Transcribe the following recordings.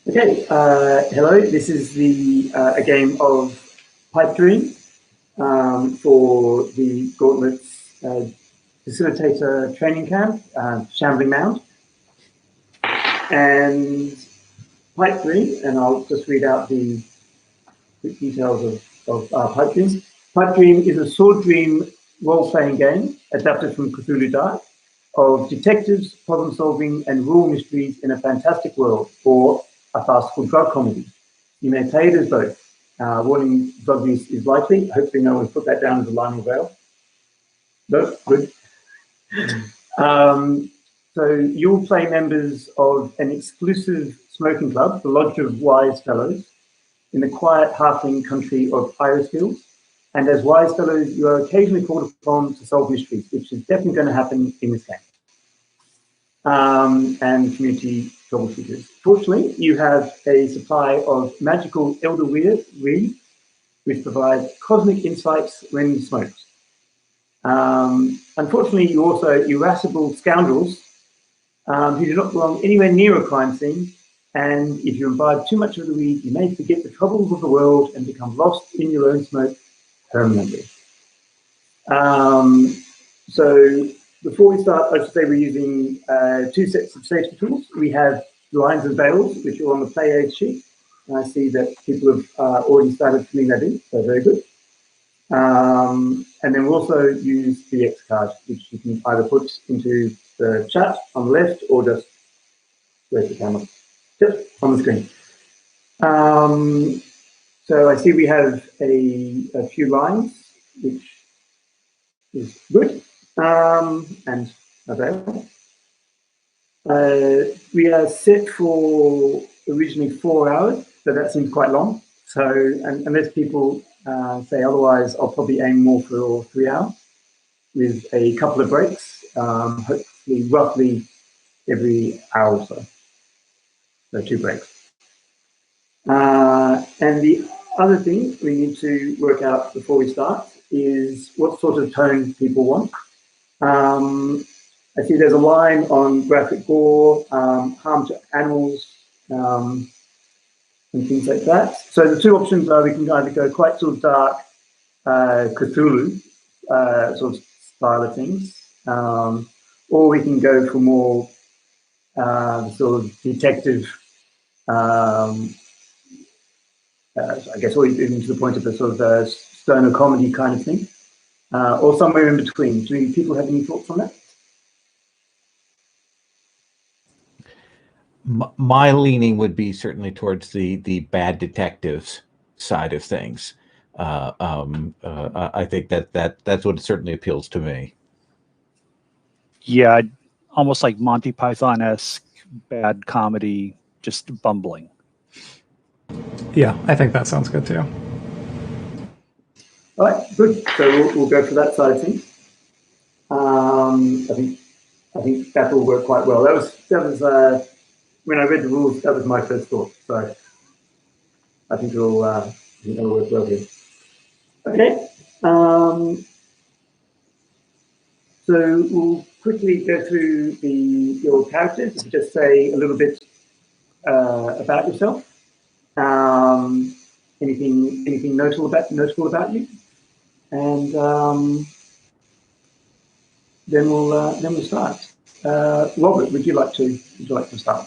Okay, hello. This is a game of Pipedream for the Gauntlet Facilitator Training Camp, Shambling Mound. And Pipedream, and I'll just read out the details of Pipedream. Pipedream is a sword dream role-playing game adapted from Cthulhu Dark of detectives, problem-solving, and rule mysteries in a fantastic world, or a farcical drug comedy. You may play it as both. Warning, drug use is likely. Hopefully no one's put that down as a line of veil. No, good. So you'll play members of an exclusive smoking club, the Lodge of Wise Fellows, in the quiet halfling country of Irisfield. And as Wise Fellows, you are occasionally called upon to solve mysteries, which is definitely going to happen in this game. And community troubleshooters. Fortunately, you have a supply of magical elder weed, which provides cosmic insights when smoked. Unfortunately, you also irascible scoundrels who do not belong anywhere near a crime scene, and if you imbibe too much of the weed, you may forget the troubles of the world and become lost in your own smoke permanently. So before we start, I should say we're using two sets of safety tools. We have lines and veils, which are on the play aid sheet. And I see that people have already started filling that in, so very good. And then we'll also use the X card, which you can either put into the chat on the left or just where's the camera? Just on the screen. So I see we have a few lines, which is good. And available. We are set for originally 4 hours, but that seems quite long. So unless people say otherwise, I'll probably aim more for 3 hours with a couple of breaks, hopefully roughly every hour or so. So 2 breaks. And the other thing we need to work out before we start is what sort of tone people want. I see there's a line on graphic gore, harm to animals, and things like that. So the two options are we can either go quite sort of dark, Cthulhu sort of style of things, or we can go for more sort of detective, I guess, or even to the point of a sort of stoner comedy kind of thing, or somewhere in between. Do people have any thoughts on that? My leaning would be certainly towards the bad detectives side of things. I think that's what certainly appeals to me. Yeah, almost like Monty Python-esque bad comedy, just bumbling. Yeah, I think that sounds good too. All right, good. So we'll go for that side of things. I think that will work quite well. That was when I read the rules. That was my first thought. So I think it'll work well here. Okay. So we'll quickly go through your characters. Just say a little bit about yourself. Anything notable about you, and then we'll start. Robert, would you like to start?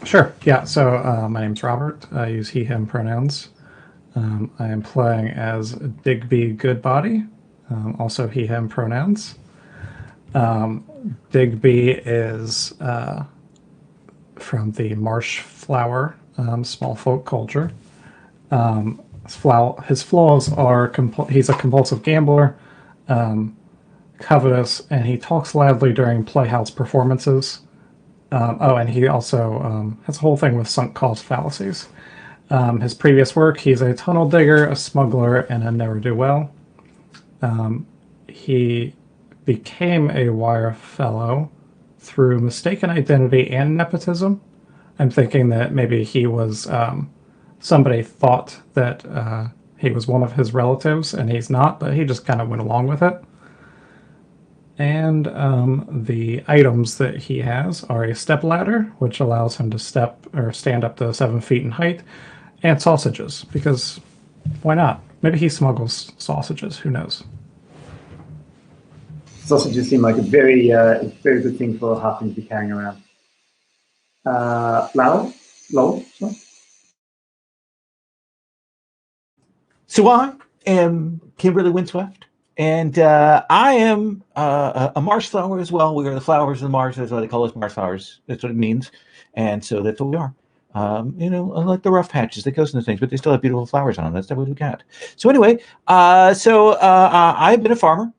Sure. Yeah. So my name's Robert. I use he/him pronouns. I am playing as Digby Goodbody. Also he/him pronouns. Digby is from the marsh flower small folk culture. His flaws are he's a compulsive gambler, covetous, and he talks loudly during playhouse performances. And he also has a whole thing with sunk cost fallacies. His previous work, he's a tunnel digger, a smuggler, and a ne'er-do-well. He became a Wire Fellow through mistaken identity and nepotism. I'm thinking that maybe he was somebody thought that he was one of his relatives, and he's not, but he just kind of went along with it. And the items that he has are a step ladder, which allows him to step or stand up to 7 feet in height, and sausages, because why not? Maybe he smuggles sausages, who knows? Sausages seem like a very good thing for a halfling to be carrying around. Lowell? Sorry? So I am Kimberly Windswift, and I am a marsh flower as well. We are the flowers of the marsh. That's why they call us marsh flowers. That's what it means. And so that's what we are. Unlike the rough patches that goes into things, but they still have beautiful flowers on them. That's what we got. So anyway, I've been a farmer.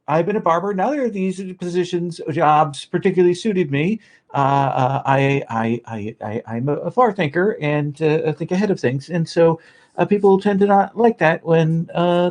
I've been a barber. Now there are these positions, jobs particularly suited me. I'm a far thinker and think ahead of things. And so people tend to not like that when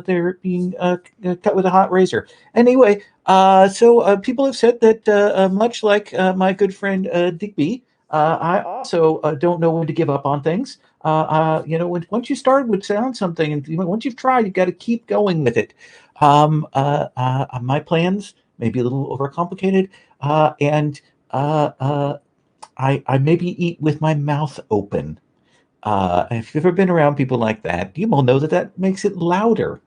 they're being cut with a hot razor. Anyway, so people have said that much like my good friend Digby, I also don't know when to give up on things. Once you start with something, and once you've tried, you've got to keep going with it. My plans may be a little overcomplicated, and I maybe eat with my mouth open. If you've ever been around people like that, you will know that makes it louder.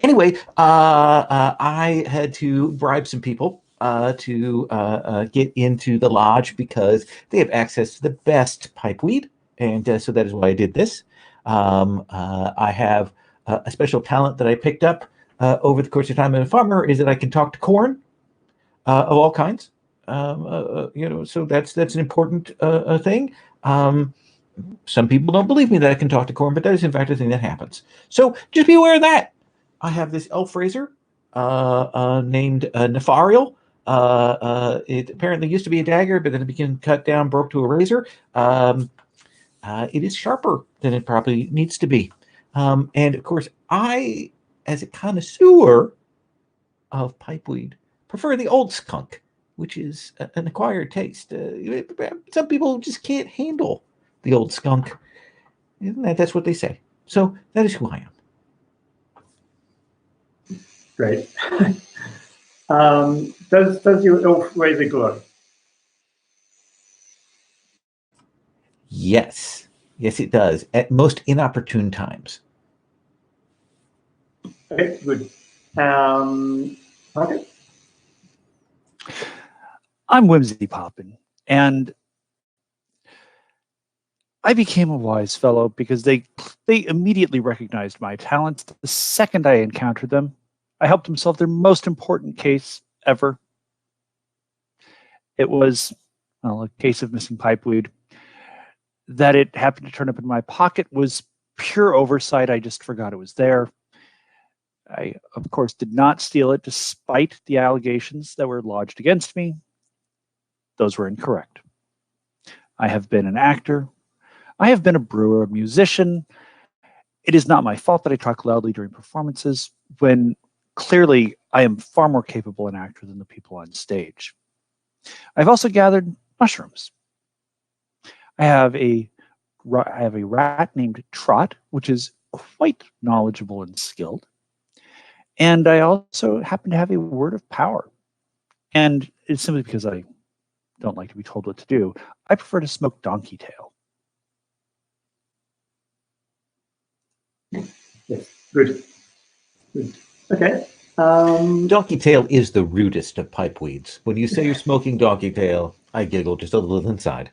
Anyway, I had to bribe some people to get into the lodge because they have access to the best pipeweed, and so that is why I did this. I have a special talent that I picked up over the course of time as a farmer is that I can talk to corn of all kinds. So that's an important thing. Some people don't believe me that I can talk to corn, but that is in fact a thing that happens. So just be aware of that. I have this elf razor named Nefarial. It apparently used to be a dagger, but then it became cut down, broke to a razor. It is sharper than it probably needs to be. And of course, I, as a connoisseur of pipeweed, prefer the old skunk, which is an acquired taste. Some people just can't handle the old skunk. That's what they say. So that is who I am. Great. Does your elf razor glow? Yes, it does. At most inopportune times. Okay, good. Okay. I'm Whimsy Poppin, and I became a wise fellow because they immediately recognized my talents the second I encountered them. I helped them solve their most important case ever. It was a case of missing pipeweed. That it happened to turn up in my pocket was pure oversight. I just forgot it was there. I, of course, did not steal it despite the allegations that were lodged against me. Those were incorrect. I have been an actor. I have been a brewer, a musician. It is not my fault that I talk loudly during performances when clearly I am far more capable an actor than the people on stage. I've also gathered mushrooms. I have a rat named Trot, which is quite knowledgeable and skilled. And I also happen to have a word of power. And it's simply because I don't like to be told what to do. I prefer to smoke donkey tail. Yes, good. Okay. Donkey tail is the rudest of pipeweeds. When you say you're smoking donkey tail, I giggle just a little inside.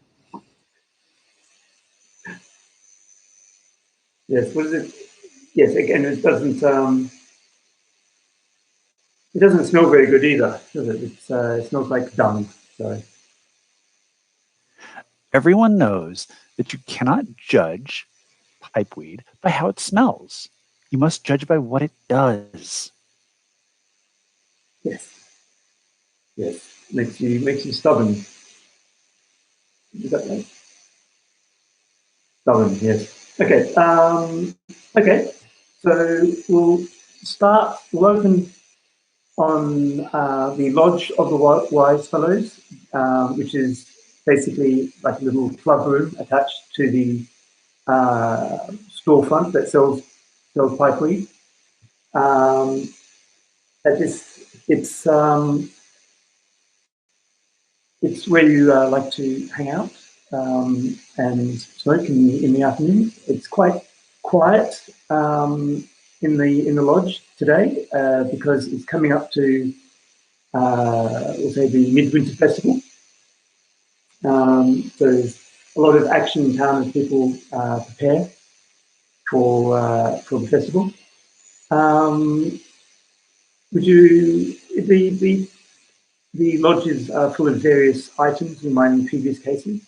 Yes. What is it? Yes. Again, it doesn't smell very good either, does it? It smells like dung. So. Everyone knows that you cannot judge pipeweed by how it smells. You must judge by what it does. Yes. Yes. Makes you stubborn. Is that right? Stubborn. Yes. Okay. Okay. So we'll start working on the Lodge of the Wise Fellows, which is basically like a little club room attached to the storefront that sells pipeweed. It's It's where you like to hang out and smoke in the afternoon. It's quite quiet in the lodge today because it's coming up to we'll say the Midwinter Festival. So there's a lot of action in town as people prepare for the festival. Would you the lodges are full of various items in my previous cases.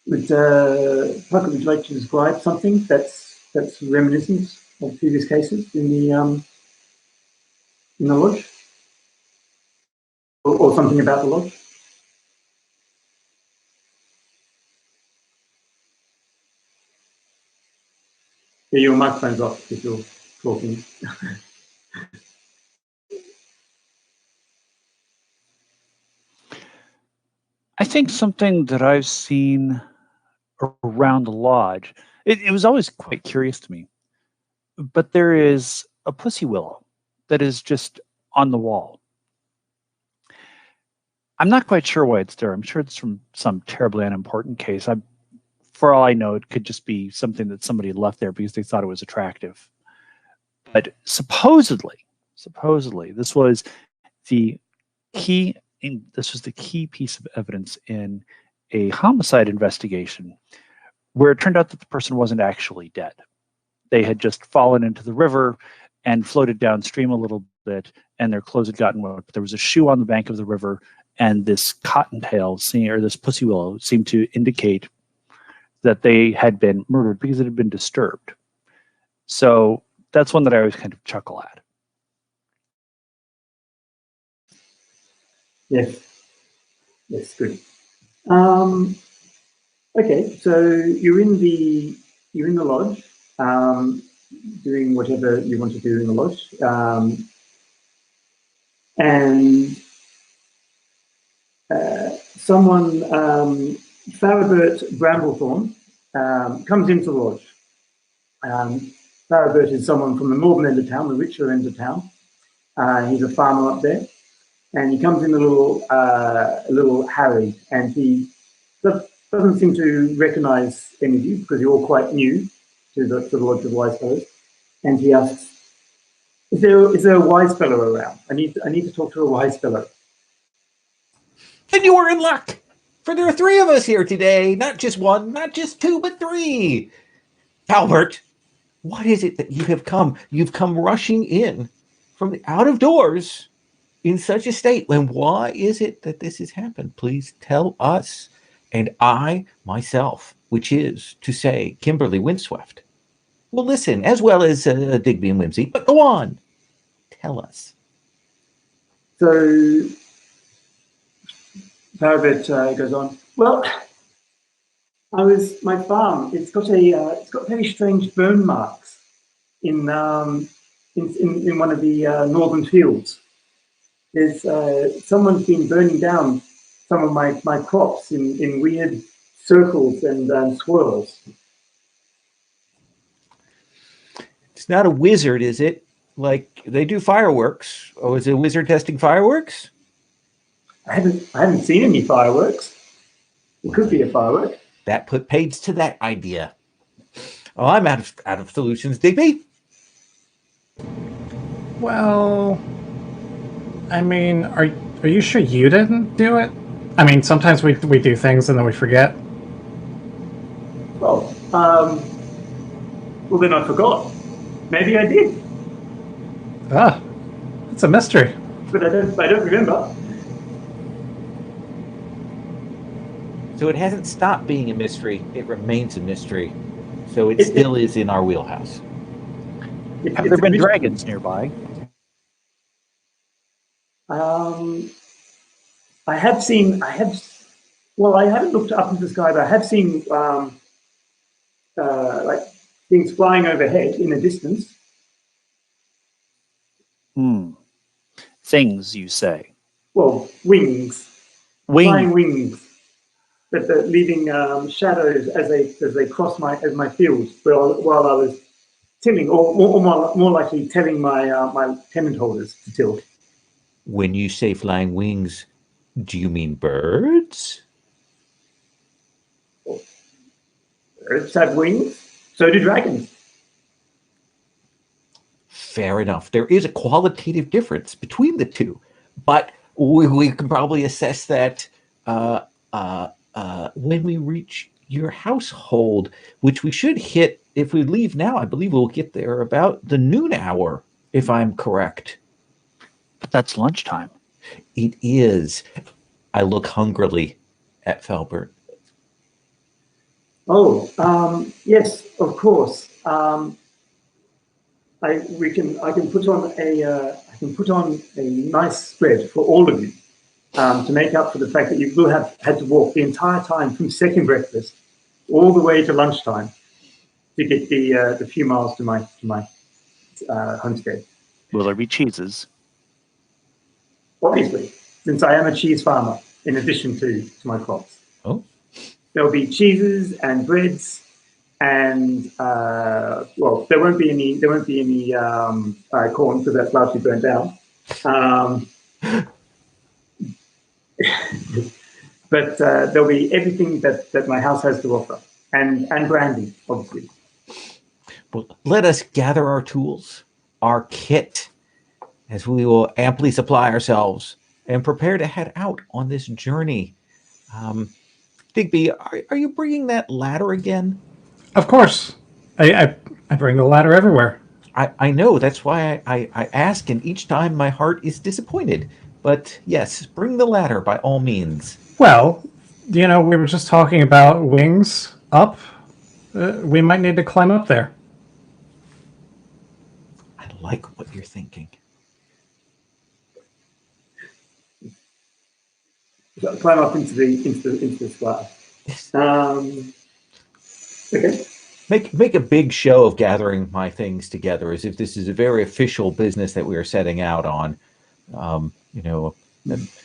Would you like to describe something that's reminiscent of previous cases in the lodge, or something about the lodge? Yeah, your microphone's off if you're talking. I think something that I've seen around the lodge, it was always quite curious to me, but there is a pussy willow that is just on the wall. I'm not quite sure why it's there. I'm sure it's from some terribly unimportant case. For all I know, it could just be something that somebody left there because they thought it was attractive. But supposedly, this was the key piece of evidence in a homicide investigation where it turned out that the person wasn't actually dead. They had just fallen into the river and floated downstream a little bit, and their clothes had gotten wet. But there was a shoe on the bank of the river, and this cottontail, or this pussy willow, seemed to indicate that they had been murdered because it had been disturbed. So that's one that I always kind of chuckle at. Yes, good. Okay, so you're in the lodge, doing whatever you want to do in the lodge, and someone, Farabert Bramblethorn, comes into the lodge. Farabert is someone from the northern end of town, the richer end of town. He's a farmer up there, and he comes in a little harried, and he doesn't seem to recognise any of you because you're all quite new to the Lodge of Wise Fellows. And he asks, "Is there a wise fellow around? I need to talk to a wise fellow." Then you are in luck, for there are 3 of us here today. Not just 1, not just 2, but 3. Albert, what is it that you have come? You've come rushing in from the out of doors in such a state. And why is it that this has happened? Please tell us. And I, myself, which is to say Kimberly Windswept, will listen, as well as Digby and Whimsy. But go on. Tell us. So Farabert goes on. Well, my farm. It's got very strange burn marks in one of the northern fields. There's someone's been burning down some of my crops in weird circles and swirls. It's not a wizard, is it? Like they do fireworks. Oh, is it a wizard testing fireworks? I haven't seen any fireworks. It could be a firework. That put paid to that idea. Oh, I'm out of solutions, Digby. Well, I mean, are you sure you didn't do it? I mean, sometimes we do things and then we forget. Well, then I forgot. Maybe I did. Ah, it's a mystery. But I don't remember. So it hasn't stopped being a mystery. It remains a mystery. So it still is in our wheelhouse. Have there been dragons nearby? I haven't looked up into the sky, but I have seen like things flying overhead in the distance. Things, you say? Well, wings. Flying wings. That leaving shadows as they cross my fields while I was tilling, or more likely telling my tenant holders to till. When you say flying wings, Do you mean birds? Birds have wings. So do dragons. Fair enough. There is a qualitative difference between the two, but we can probably assess that when we reach your household, which we should hit if we leave now. I believe we'll get there about the noon hour, if I'm correct. But that's lunchtime. It is. I look hungrily at Felbert. Oh, yes, of course. I can put on a nice spread for all of you to make up for the fact that you will have had to walk the entire time from second breakfast all the way to lunchtime to get the few miles to my homestead. Will there be cheeses? Obviously, since I am a cheese farmer, in addition to my crops. Oh, There'll be cheeses and breads, and well, there won't be any corn because that's largely burnt down. But there'll be everything that my house has to offer, and brandy, obviously. well, let us gather our tools, our kit, as we will amply supply ourselves and prepare to head out on this journey. Digby, are you bringing that ladder again? Of course. I bring the ladder everywhere. I know, that's why I ask, and each time my heart is disappointed. But yes, bring the ladder by all means. Well, we were just talking about wings up. We might need to climb up there. I like what you're thinking. Climb up into the sky. Okay. Make a big show of gathering my things together, as if this is a very official business that we are setting out on.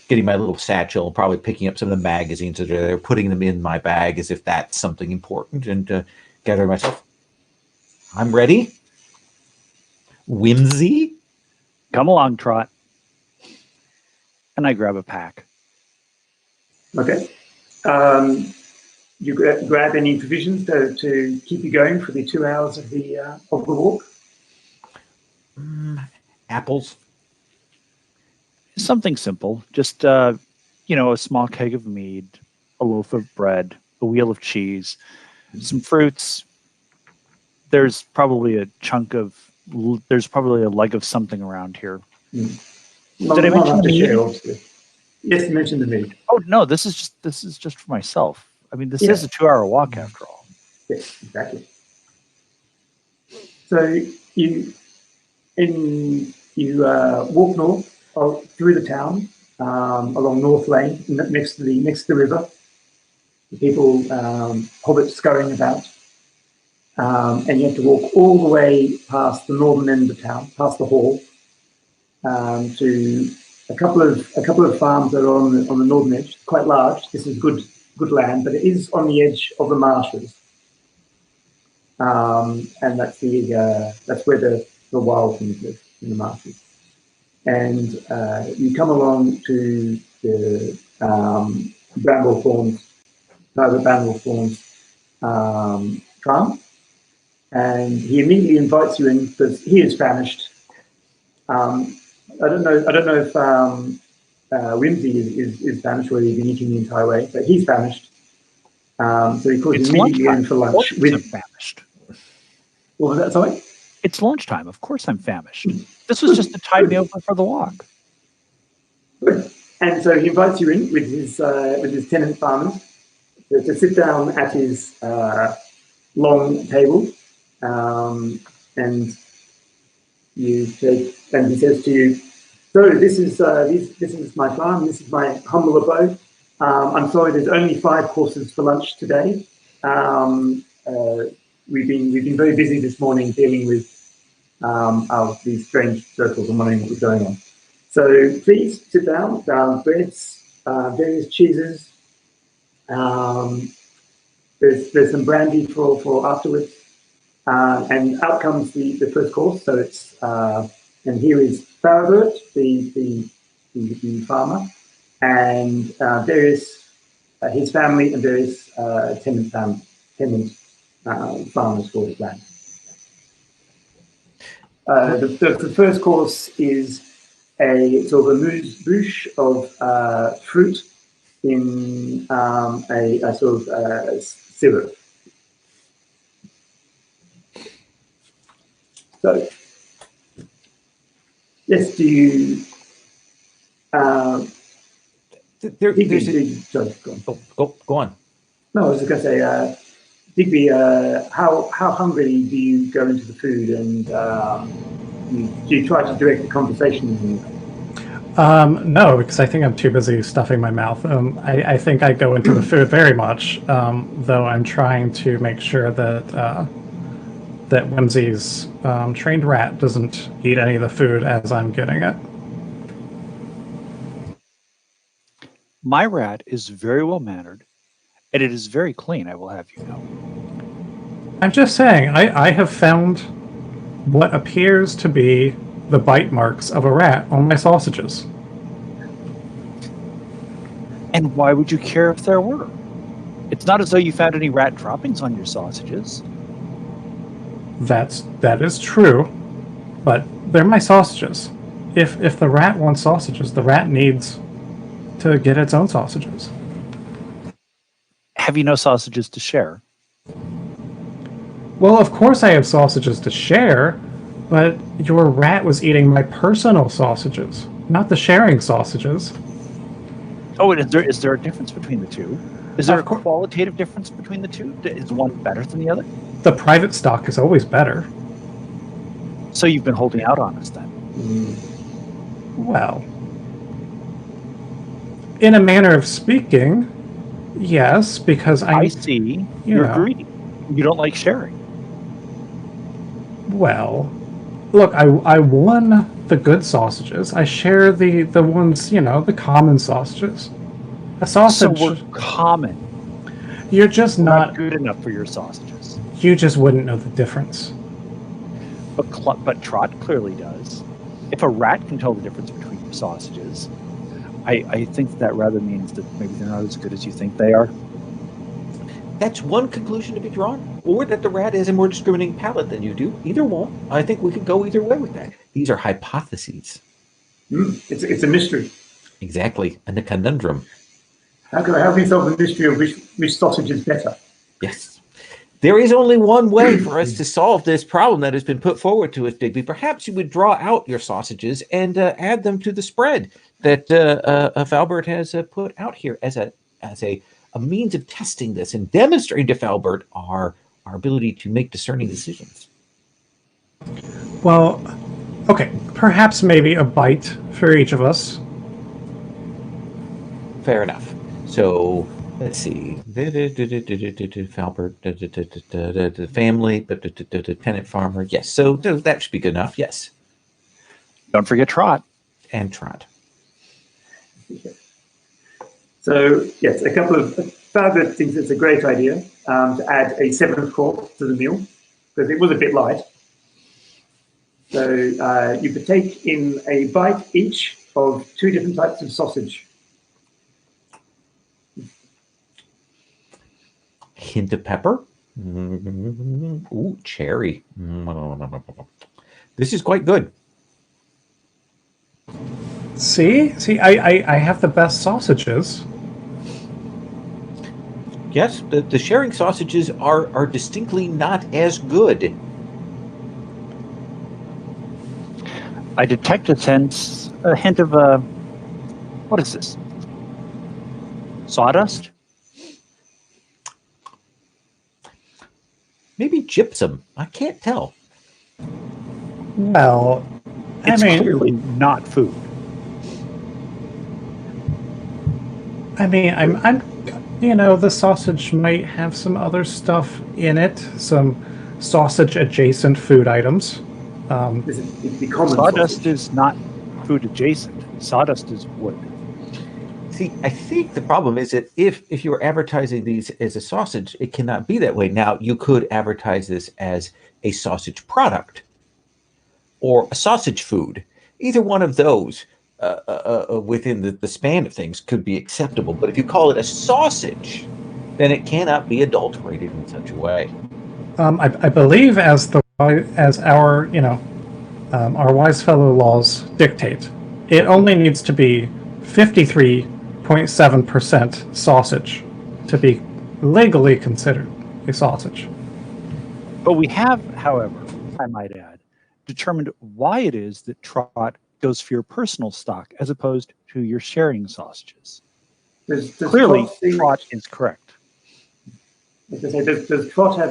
Getting my little satchel, probably picking up some of the magazines that are there, putting them in my bag as if that's something important, and gathering myself. I'm ready. Whimsy. Come along, Trot. And I grab a pack. Okay. You grab any provisions to keep you going for the 2 hours of the walk? Apples. Something simple. Just, a small keg of mead, a loaf of bread, a wheel of cheese, some fruits. There's probably a leg of something around here. Did I mention the mead? Obviously. Yes, you mentioned the mead. Oh no, this is just for myself. I mean, this is a 2-hour walk after all. Yes, exactly. So you walk north through the town along North Lane next to the river. The people, hobbits scurrying about, and you have to walk all the way past the northern end of the town, past the hall, to a couple of farms that are on the northern edge, quite large. This is good land, but it is on the edge of the marshes, and that's where the wild things live, in the marshes. And you come along to the private Bramblethorn's farm, and he immediately invites you in because he is famished. I don't know if Whimsy is famished, or he's been eating the entire way, but he's famished. So he calls you immediately in for lunch. I'm famished. What was that, sorry? It's lunchtime. Of course I'm famished. This was just to tide me over for the walk. And so he invites you in with his tenant farmers to sit down at his long table, and he says to you, "So this is my farm. This is my humble abode. I'm sorry, there's only 5 courses for lunch today. We've been very busy this morning dealing with these strange circles and wondering what was going on. So please sit down. Breads, various cheeses. There's some brandy for afterwards, and out comes the first course. So it's and here is Farabert, the farmer, and various his family and various tenant farmers for his land. The first course is a sort of a mousse-bouche of fruit in a sort of syrup. So, yes, do you... sorry, go on. Go on. No, I was just going to say, Digby, how hungry do you go into the food, and do you try to direct the conversation? No, because I think I'm too busy stuffing my mouth. I think I go into the food very much, though I'm trying to make sure that that Whimsy's trained rat doesn't eat any of the food as I'm getting it. My rat is very well mannered, and it is very clean, I will have you know. I'm just saying, I have found what appears to be the bite marks of a rat on my sausages. And why would you care if there were? It's not as though you found any rat droppings on your sausages. That is true, but they're my sausages. If the rat wants sausages, the rat needs to get its own sausages. Have you no sausages to share? Well, of course I have sausages to share, but your rat was eating my personal sausages, not the sharing sausages. Oh, and is there a difference between the two? Is there a qualitative difference between the two? Is one better than the other? The private stock is always better. So you've been holding out on us then? Well, in a manner of speaking, yes, because I see. You're greedy. You don't like sharing. Well, look, I won the good sausages. I share the ones, the common sausages. A sausage. So we're common. You're just not good enough for your sausages. You just wouldn't know the difference. But Trot clearly does. If a rat can tell the difference between your sausages, I think that rather means that maybe they're not as good as you think they are. That's one conclusion to be drawn, or that the rat has a more discriminating palate than you do. Either one. I think we could go either way with that. These are hypotheses. It's a mystery. Exactly, and a conundrum. How can we solve the mystery of which sausage is better? Yes. There is only one way for us to solve this problem that has been put forward to us, Digby. Perhaps you would draw out your sausages and add them to the spread that Falbert has put out here as a means of testing this and demonstrating to Falbert our ability to make discerning decisions. Well, okay, perhaps maybe a bite for each of us. Fair enough. So let's see. Falbert, the family, the tenant farmer. Yes. So that should be good enough. Yes. Don't forget Trot. And Trot. So yes, a couple of Falbert thinks it's a great idea to add a seventh course to the meal because it was a bit light. So you partake in a bite each of 2 different types of sausage. Hint of pepper. Ooh, cherry. This is quite good. See, I have the best sausages. Yes, the sharing sausages are distinctly not as good. I detect a hint of what is this? Sawdust? Maybe gypsum. I can't tell. Well, it's clearly not food. I mean, I'm the sausage might have some other stuff in it, some sausage adjacent food items. Sawdust is not food adjacent. Sawdust is wood. See, I think the problem is that if you're advertising these as a sausage, it cannot be that way. Now, you could advertise this as a sausage product or a sausage food. Either one of those within the span of things could be acceptable. But if you call it a sausage, then it cannot be adulterated in such a way. I believe as our our wise fellow laws dictate, it only needs to be 53.7% sausage to be legally considered a sausage. But we have, however, I might add, determined why it is that Trot goes for your personal stock as opposed to your sharing sausages. Does Clearly, Trot Trot is correct. does Trot have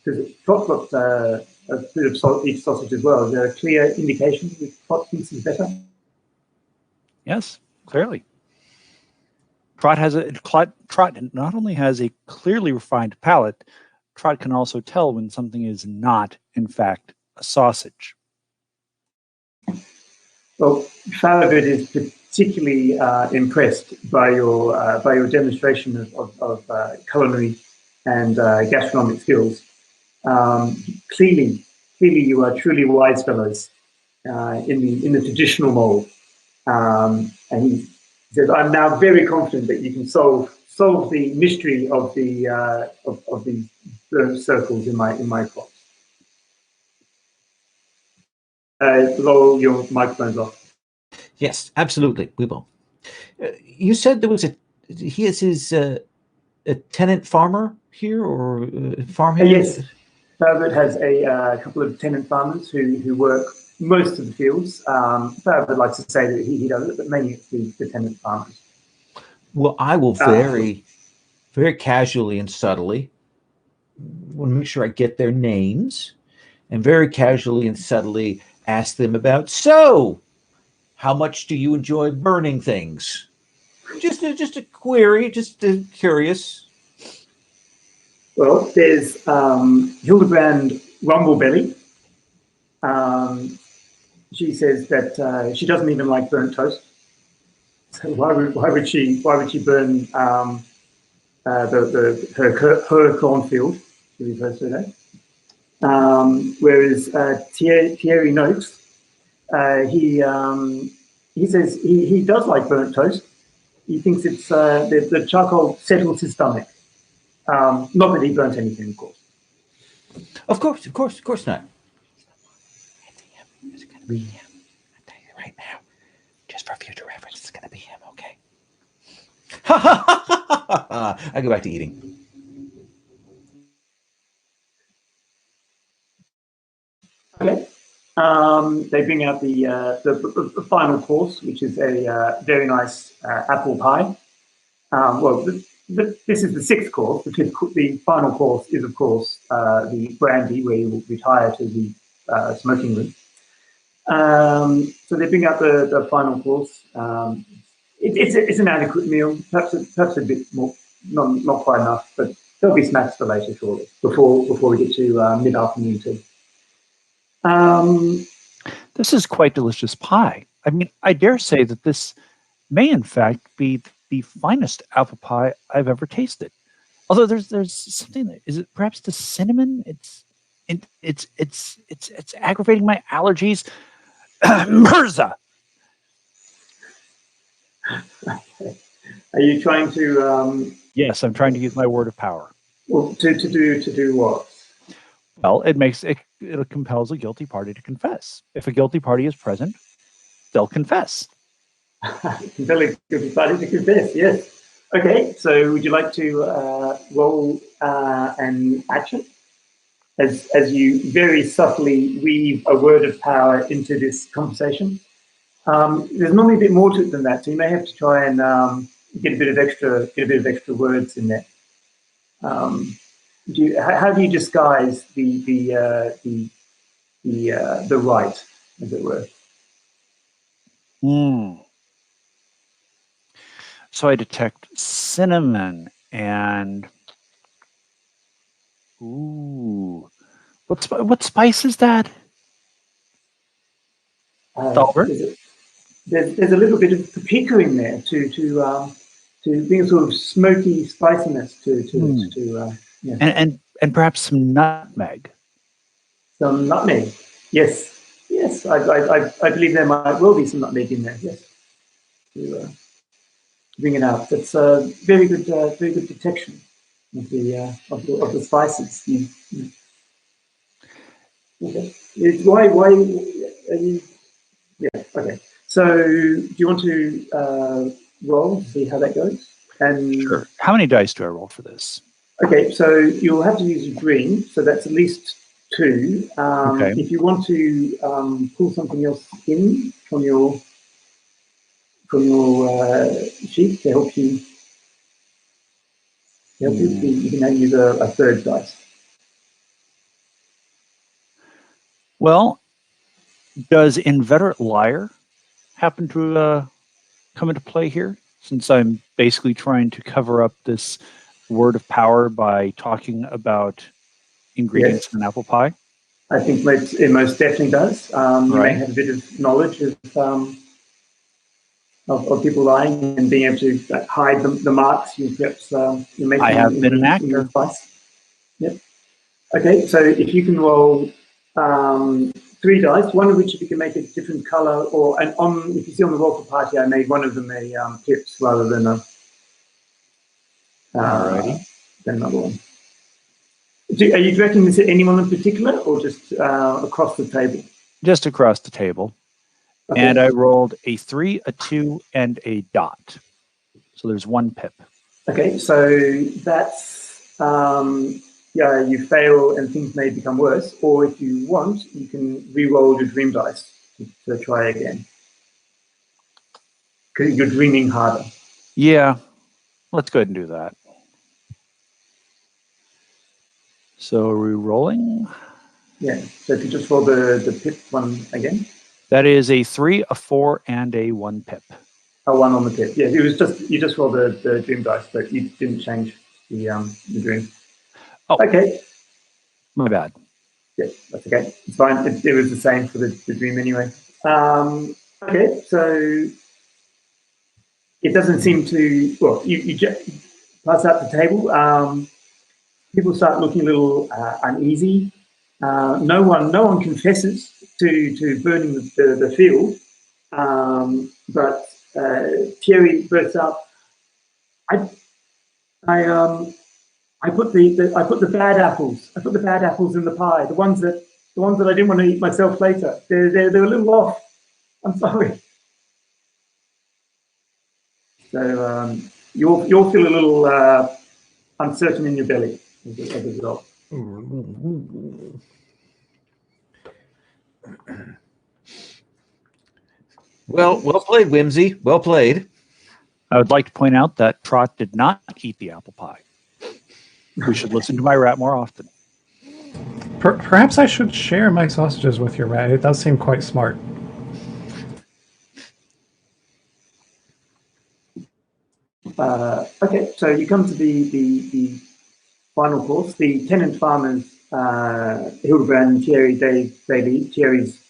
because Trot got a bit of each sausage as well. Is there a clear indication that Trot thinks is better? Yes, clearly. Trot not only has a clearly refined palate, Trot can also tell when something is not, in fact, a sausage. Well, Farragut is particularly impressed by your demonstration of culinary and gastronomic skills. Clearly, you are truly wise fellows in the traditional mold. And he says, "I'm now very confident that you can solve the mystery of the circles in my crops." Lowell, your microphone's off. Yes, absolutely, we will. You said there was he is his a tenant farmer here or farmhand? Yes, Farragut has a couple of tenant farmers who work most of the fields. Farragut likes to say that he does it, but mainly it's the tenant farmers. Well, I will very casually and subtly want to make sure I get their names, and very casually and subtly ask them about, so, how much do you enjoy burning things? Just a query, just curious. Well, there's Hildebrand Rumblebelly. She says that she doesn't even like burnt toast. So why would she burn her cornfield? To be first today. Whereas Thierry Noakes, he says he does like burnt toast. He thinks it's the charcoal settles his stomach. Not that he burnt anything, of course. Of course not. It's going to be him. I'll tell you right now, just for future reference, it's going to be him. Okay. I go back to eating. Okay. They bring out the final course, which is a very nice apple pie. This is the sixth course. The final course is, of course, the brandy, where you will retire to the smoking room. So they bring out the final course. It's an adequate meal, perhaps a bit more, not quite enough, but there'll be snacks for later, surely, before we get to mid-afternoon tea. This is quite delicious pie. I mean, I dare say that this may, in fact, be the finest apple pie I've ever tasted. Although there's something that is it perhaps the cinnamon? It's aggravating my allergies. Mirza. Are you trying to? Yes, I'm trying to use my word of power. Well, to do what? Well, it compels a guilty party to confess. If a guilty party is present, they'll confess. Compel a guilty party to confess. Yes. Okay. So, would you like to roll an action as you very subtly weave a word of power into this conversation? There's normally a bit more to it than that, so you may have to try and get a bit of extra words in there. How do you disguise the right, as it were? So I detect cinnamon and what spice is that? There's a little bit of paprika in there to bring a sort of smoky spiciness to and perhaps some nutmeg. Some nutmeg, yes. Yes, I believe there might well be some nutmeg in there. Yes, to bring it out. That's very good detection of the spices. Okay. Why? Yeah. Okay. So, do you want to roll to see how that goes? And Sure. How many dice do I roll for this? okay, so you'll have to use a dream. So that's at least 2. Okay. If you want to pull something else in from your sheet to help you, you can now use a third dice. Well, does inveterate liar happen to come into play here? Since I'm basically trying to cover up this word of power by talking about ingredients in an apple pie. I think it most definitely does. You may Right. have a bit of knowledge of people lying and being able to hide the marks. Perhaps you're making I have been an actor. in the spice. Yep. Okay, so if you can roll 3 dice, one of which if you can make a different color, if you see on the roll for party, I made one of them a pips rather than another one. Are you directing this at anyone in particular, or just across the table? Just across the table. Okay. And I rolled a 3, a 2, and a dot. So there's 1 pip. Okay, so that's you fail and things may become worse, or if you want, you can re-roll your dream dice to try again. Because you're dreaming harder. Yeah, let's go ahead and do that. So re-rolling. Yeah, so if you just roll the pip one again. That is a 3, a 4, and a 1 pip. A 1 on the pip. Yeah, it was you just rolled the dream dice, but you didn't change the dream. Oh, okay. My bad. Yeah, that's okay. It's fine. It was the same for the dream anyway. Okay, so it doesn't seem to. Well, you pass out the table. People start looking a little uneasy. No one confesses to burning the field, but Thierry bursts out. I put the bad apples. I put the bad apples in the pie. The ones that I didn't want to eat myself later. They're a little off. I'm sorry. So you'll feel a little uncertain in your belly as a result. Well played, Whimsy. Well played. I would like to point out that Trot did not eat the apple pie. We should listen to my rat more often. Perhaps I should share my sausages with your rat. It does seem quite smart. Okay, so you come to the final course. The tenant farmers, Hildebrand and Thierry, they leave. Thierry's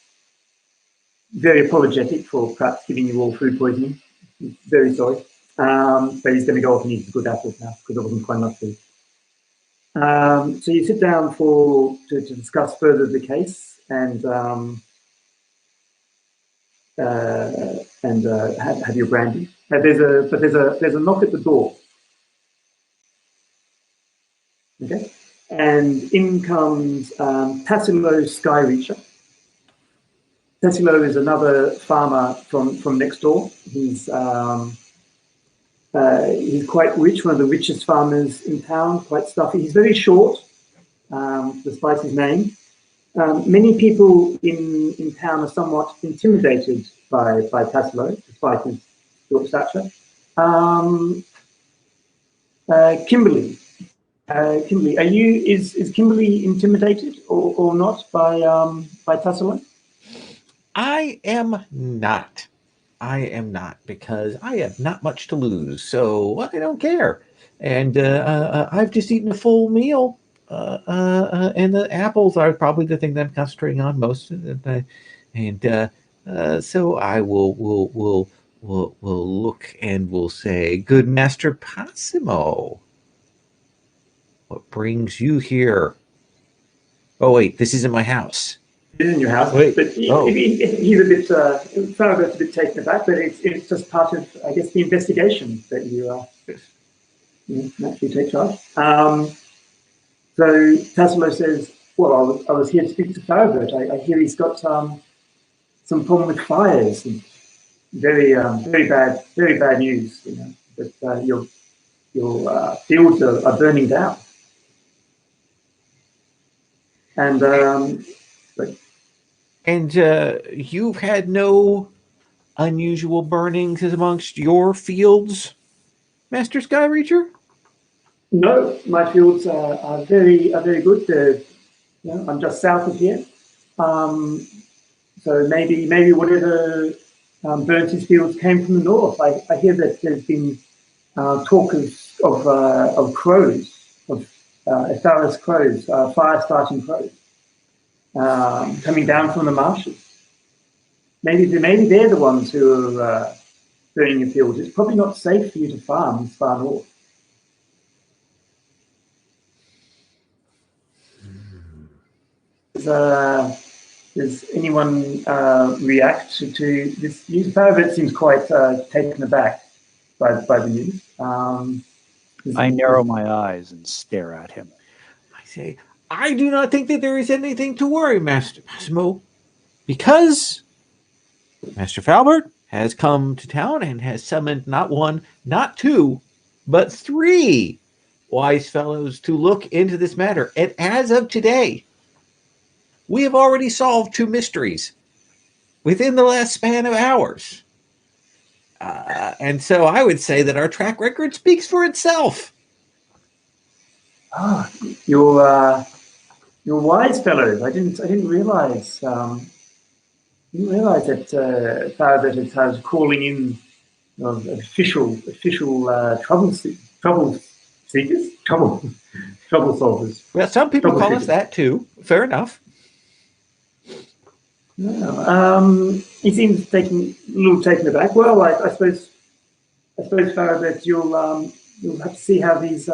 very apologetic for perhaps giving you all food poisoning. He's very sorry. But he's going to go off and eat the good apples now because it wasn't quite enough food. So you sit down to discuss further the case and have your brandy. There's a knock at the door. Okay, and in comes Tassilo Skyreacher. Tassilo is another farmer from next door. He's quite rich, one of the richest farmers in town, quite stuffy. He's very short, despite his name. Many people in town are somewhat intimidated by Tassilo, despite his short stature. Kimberly, is Kimberly intimidated or not by Tassilo? I am not. Because I have not much to lose, so I don't care. And I've just eaten a full meal, and the apples are probably the thing that I'm concentrating on most. So I will look and will say, "Good Master Passimo, what brings you here?" Oh wait, this isn't my house. in your house. Wait. But he's a bit, Farragut's a bit taken aback, but it's just part of, I guess, the investigation that you naturally take charge. So Tassilo says, well, I was here to speak to Farragut. I hear he's got some problem with fires. And very bad news, that your fields are burning down. And you've had no unusual burnings amongst your fields, Master Skyreacher? no, my fields are very good. I'm just south of here, so maybe whatever burnt his fields came from the north. I hear that there's been talk of crows, of Atharis crows, fire-starting crows, coming down from the marshes. Maybe they're the ones who are burning your fields. It's probably not safe for you to farm this far north. Does anyone react to this news? Farragut seems quite taken aback by the news. I narrow my eyes and stare at him. I say, I do not think that there is anything to worry, Master Massimo, because Master Falbert has come to town and has summoned not one, not two, but 3 wise fellows to look into this matter. And as of today, we have already solved 2 mysteries within the last span of hours. And so I would say that our track record speaks for itself. You're wise fellows. I didn't realize. Didn't realize that Farragut is calling in official trouble solvers. Well, some people call us that too. Fair enough. No, he seems a little taken aback. Well, I suppose Farragut, you'll have to see how these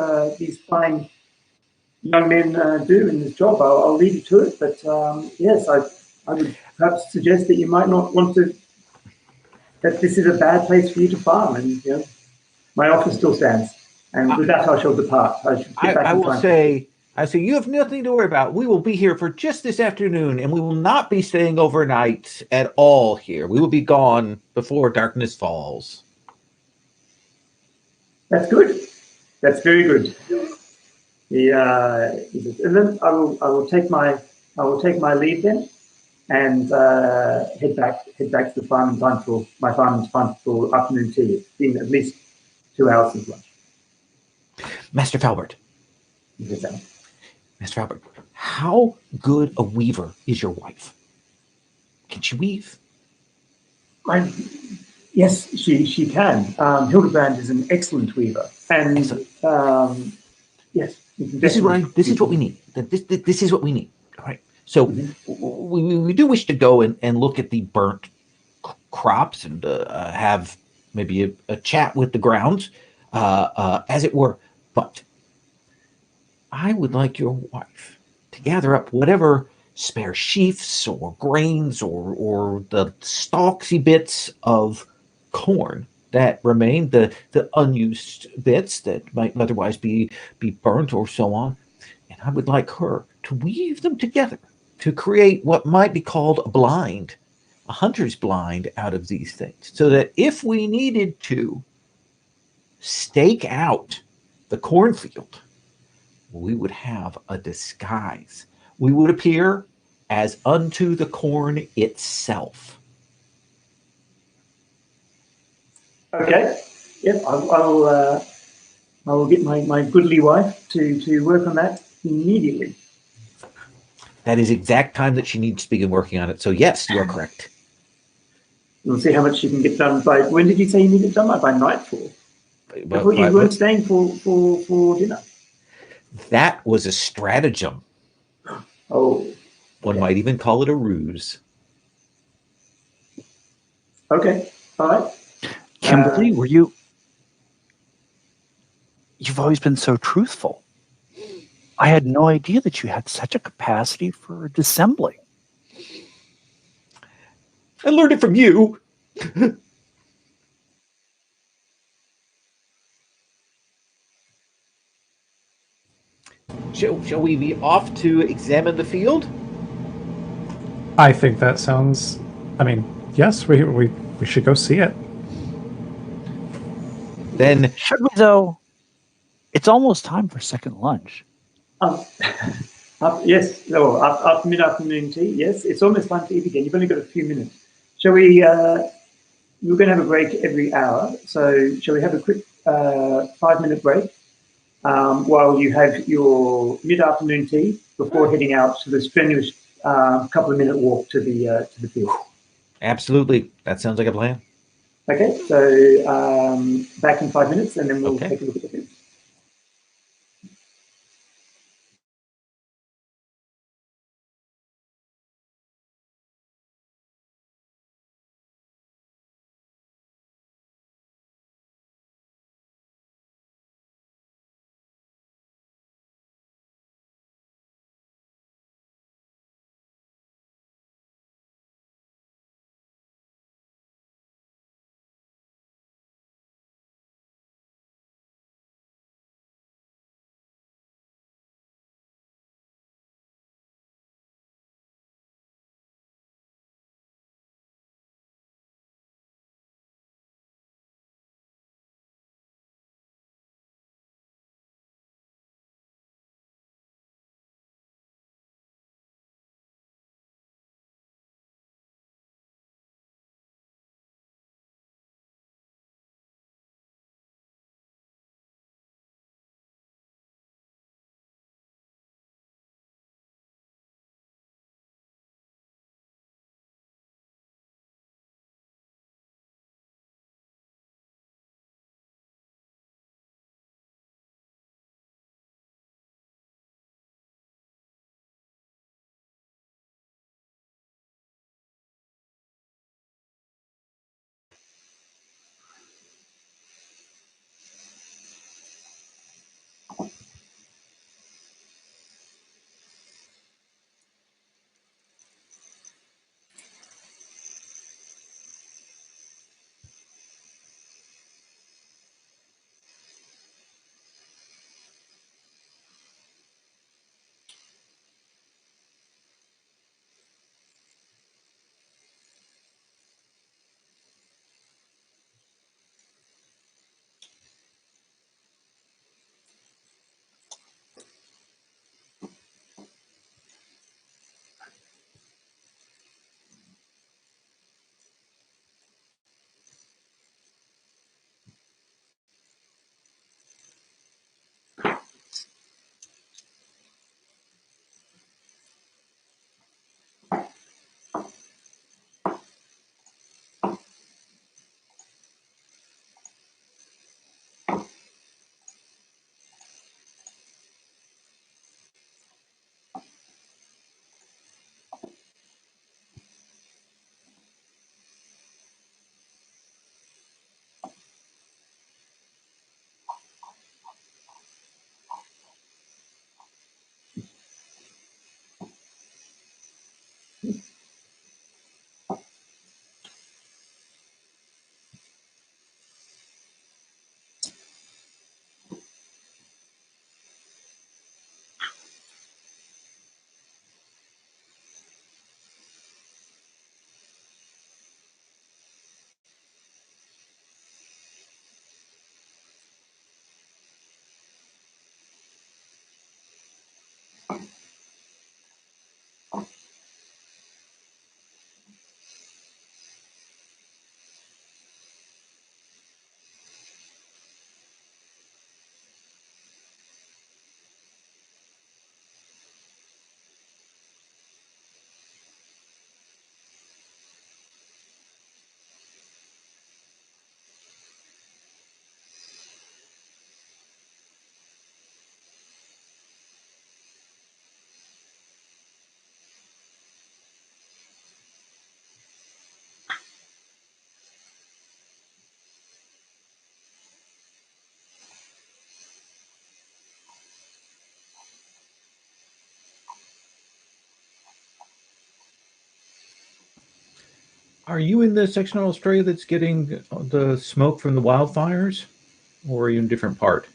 fine young men do in this job. I'll leave you to it, but yes, I would perhaps suggest that you might not want to. That this is a bad place for you to farm, and my offer still stands. And with that, I shall depart. I will say you have nothing to worry about. We will be here for just this afternoon, and we will not be staying overnight at all here. We will be gone before darkness falls. That's good. That's very good. And then I will take my leave then, and head back to the farm in time for afternoon tea. It's been at least 2 hours since lunch. Master Falbert. Yes, sir. Master Falbert, how good a weaver is your wife? Can she weave? Yes, she can. Hildebrand is an excellent weaver, and yes, this is what we need. This is what we need. All right. So we do wish to go and look at the burnt crops and have maybe a chat with the grounds, as it were. But I would like your wife to gather up whatever spare sheafs or grains or the stalksy bits of corn that remain, the unused bits that might otherwise be burnt or so on. And I would like her to weave them together to create what might be called a hunter's blind out of these things, so that if we needed to stake out the cornfield, we would have a disguise. We would appear as unto the corn itself. Okay. Yep. I will get my goodly wife to work on that immediately. That is exact time that she needs to begin working on it. So yes, you are correct. We'll see how much she can get done by. When did you say you need it done by nightfall? I thought you weren't staying for dinner. That was a stratagem. Oh. One might even call it a ruse. Okay. All right. Kimberly, you've always been so truthful. I had no idea that you had such a capacity for dissembling. I learned it from you. Shall we be off to examine the field? I think that sounds. I mean, yes, we should go see it. Then Should we, though? It's almost time for second lunch. Yes, no, after mid-afternoon tea, yes. It's almost time to eat again. You've only got a few minutes. Shall we, we're going to have a break every hour, so shall we have a quick 5-minute break while you have your mid-afternoon tea before heading out to the strenuous couple of minute walk to the field? absolutely. That sounds like a plan. Okay, so back in 5 minutes and then we'll Okay. take a look at the field. Are you in the section of Australia that's getting the smoke from the wildfires, or are you in a different part?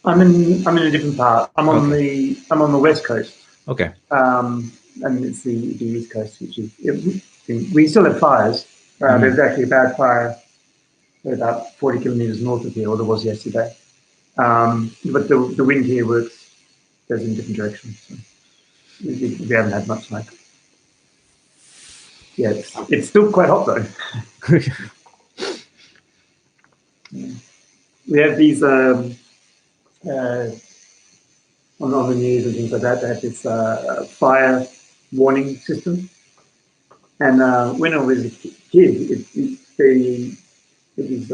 I'm in a different part. I'm on the west coast. Okay. And it's the east coast, which is we still have fires. There's actually a bad fire about 40 kilometers north of here, or there was yesterday. But the wind here goes in different directions. So we haven't had much smoke. Yeah, it's still quite hot though. Yeah. We have these on the news and things like that. They have this fire warning system, and when I was a kid, it was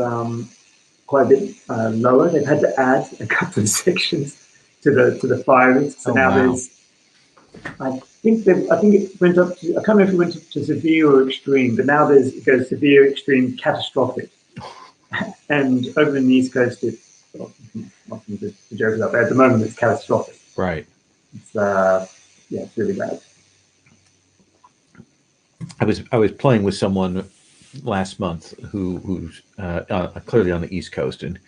quite a bit lower. They've had to add a couple of sections to the fire risk. So now there's, I think it went up to, I can't remember if it went up to severe or extreme, but now it goes severe, extreme, catastrophic. And over in the East Coast, it's nothing to joke about, but at the moment it's catastrophic. Right. It's it's really bad. I was playing with someone last month who's clearly on the East Coast, and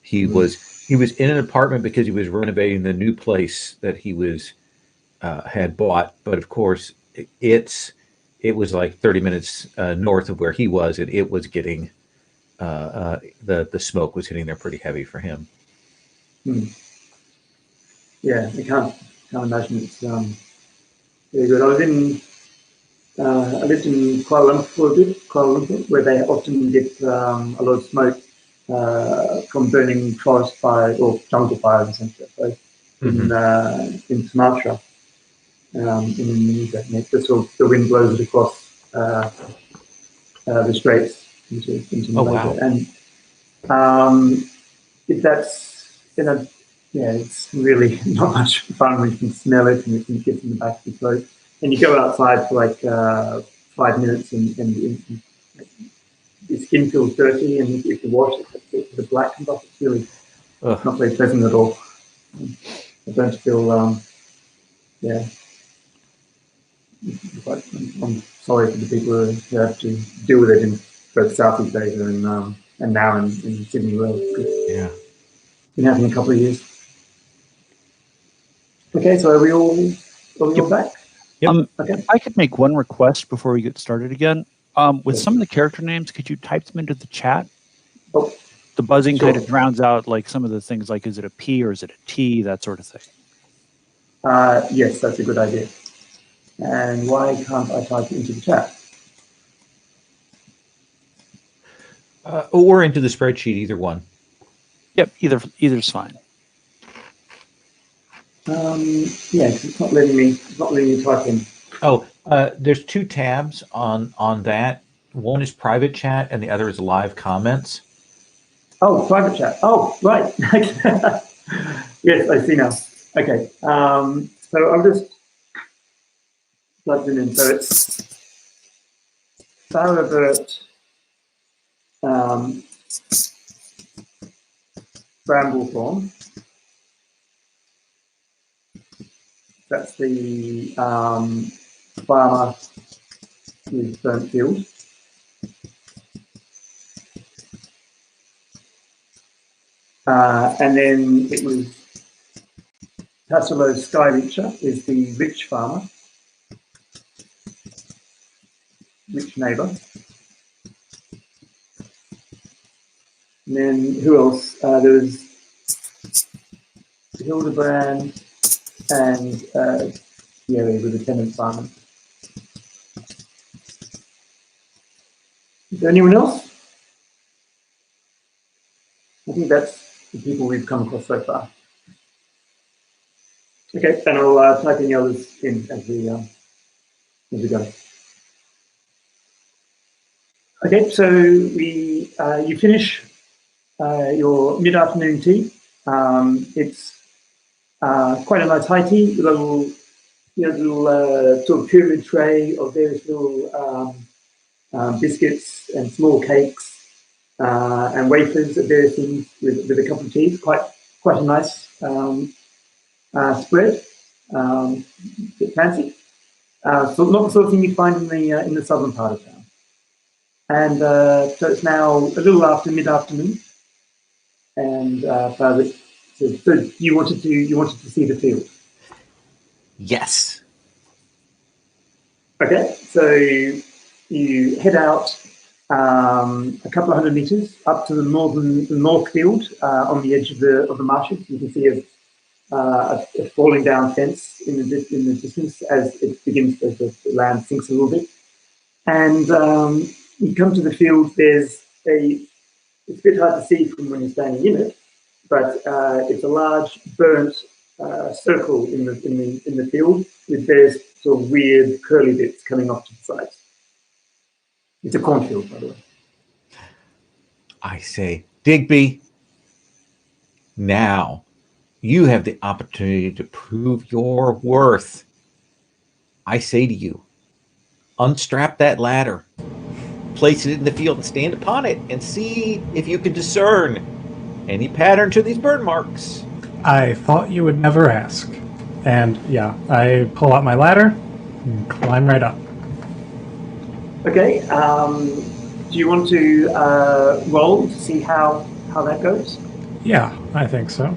he was in an apartment because he was renovating the new place that he had bought. But of course, it was like 30 minutes north of where he was, and it was getting the smoke was hitting there pretty heavy for him. Yeah, I can't imagine it's very good. I lived in Kuala Lumpur for a bit, where they often get a lot of smoke from burning forest fires or jungle fires, essentially. So in Sumatra, in Indonesia, the wind blows it across the straits into Malaysia, and it's really not much fun when you can smell it and it gets in the back of your throat. And you go outside for like 5 minutes and your skin feels dirty, and if you wash it, the black comes off. It's really not very pleasant at all. I don't feel, I'm sorry for the people who have to deal with it in both Southeast Asia and now in Sydney World. Yeah. Been happening a couple of years. Okay, so are we all back? Yep. Okay. If I could make one request before we get started again. With some of the character names, could you type them into the chat? Oh, the buzzing sure. kind of drowns out like some of the things, like is it a P or is it a T, that sort of thing. Yes, that's a good idea. And why can't I type it into the chat? Or into the spreadsheet, either one. Yep, either's fine. Yeah, because it's not letting me type in. Oh, there's two tabs on that. One is private chat, and the other is live comments. Oh, private chat. Oh, right. Yes, I see now. Okay. So I'll just plug it in. So it's Sarabert Bramblethorn. That's the farmer with burnt field. And then it was Tassilo Skyreacher is the rich farmer, rich neighbour. And then who else? There was Hildebrand and Thierry with the tenant farmer. Is there anyone else? I think that's the people we've come across so far. Okay, and I'll type any others in as we go. Okay, so you finish your mid-afternoon tea. It's quite a nice high tea, little sort of pyramid tray of various little biscuits and small cakes and wafers of various things with a cup of tea. Quite a nice spread. A bit fancy. So not the sort of thing you find in the southern part of town. And so it's now a little after mid-afternoon. And so you wanted to see the field. Yes. Okay, so you head out a couple of hundred meters up to the north field on the edge of the marshes. You can see a falling down fence in the distance as the land sinks a little bit. And you come to the field. It's a bit hard to see from when you're standing in it, but it's a large burnt circle in the field with various sort of weird curly bits coming off to the sides. It's a cornfield, by the way. I say, Digby, now you have the opportunity to prove your worth. I say to you, unstrap that ladder, place it in the field and stand upon it and see if you can discern any pattern to these burn marks. I thought you would never ask. And yeah, I pull out my ladder and climb right up. Okay, do you want to roll to see how that goes? Yeah, I think so.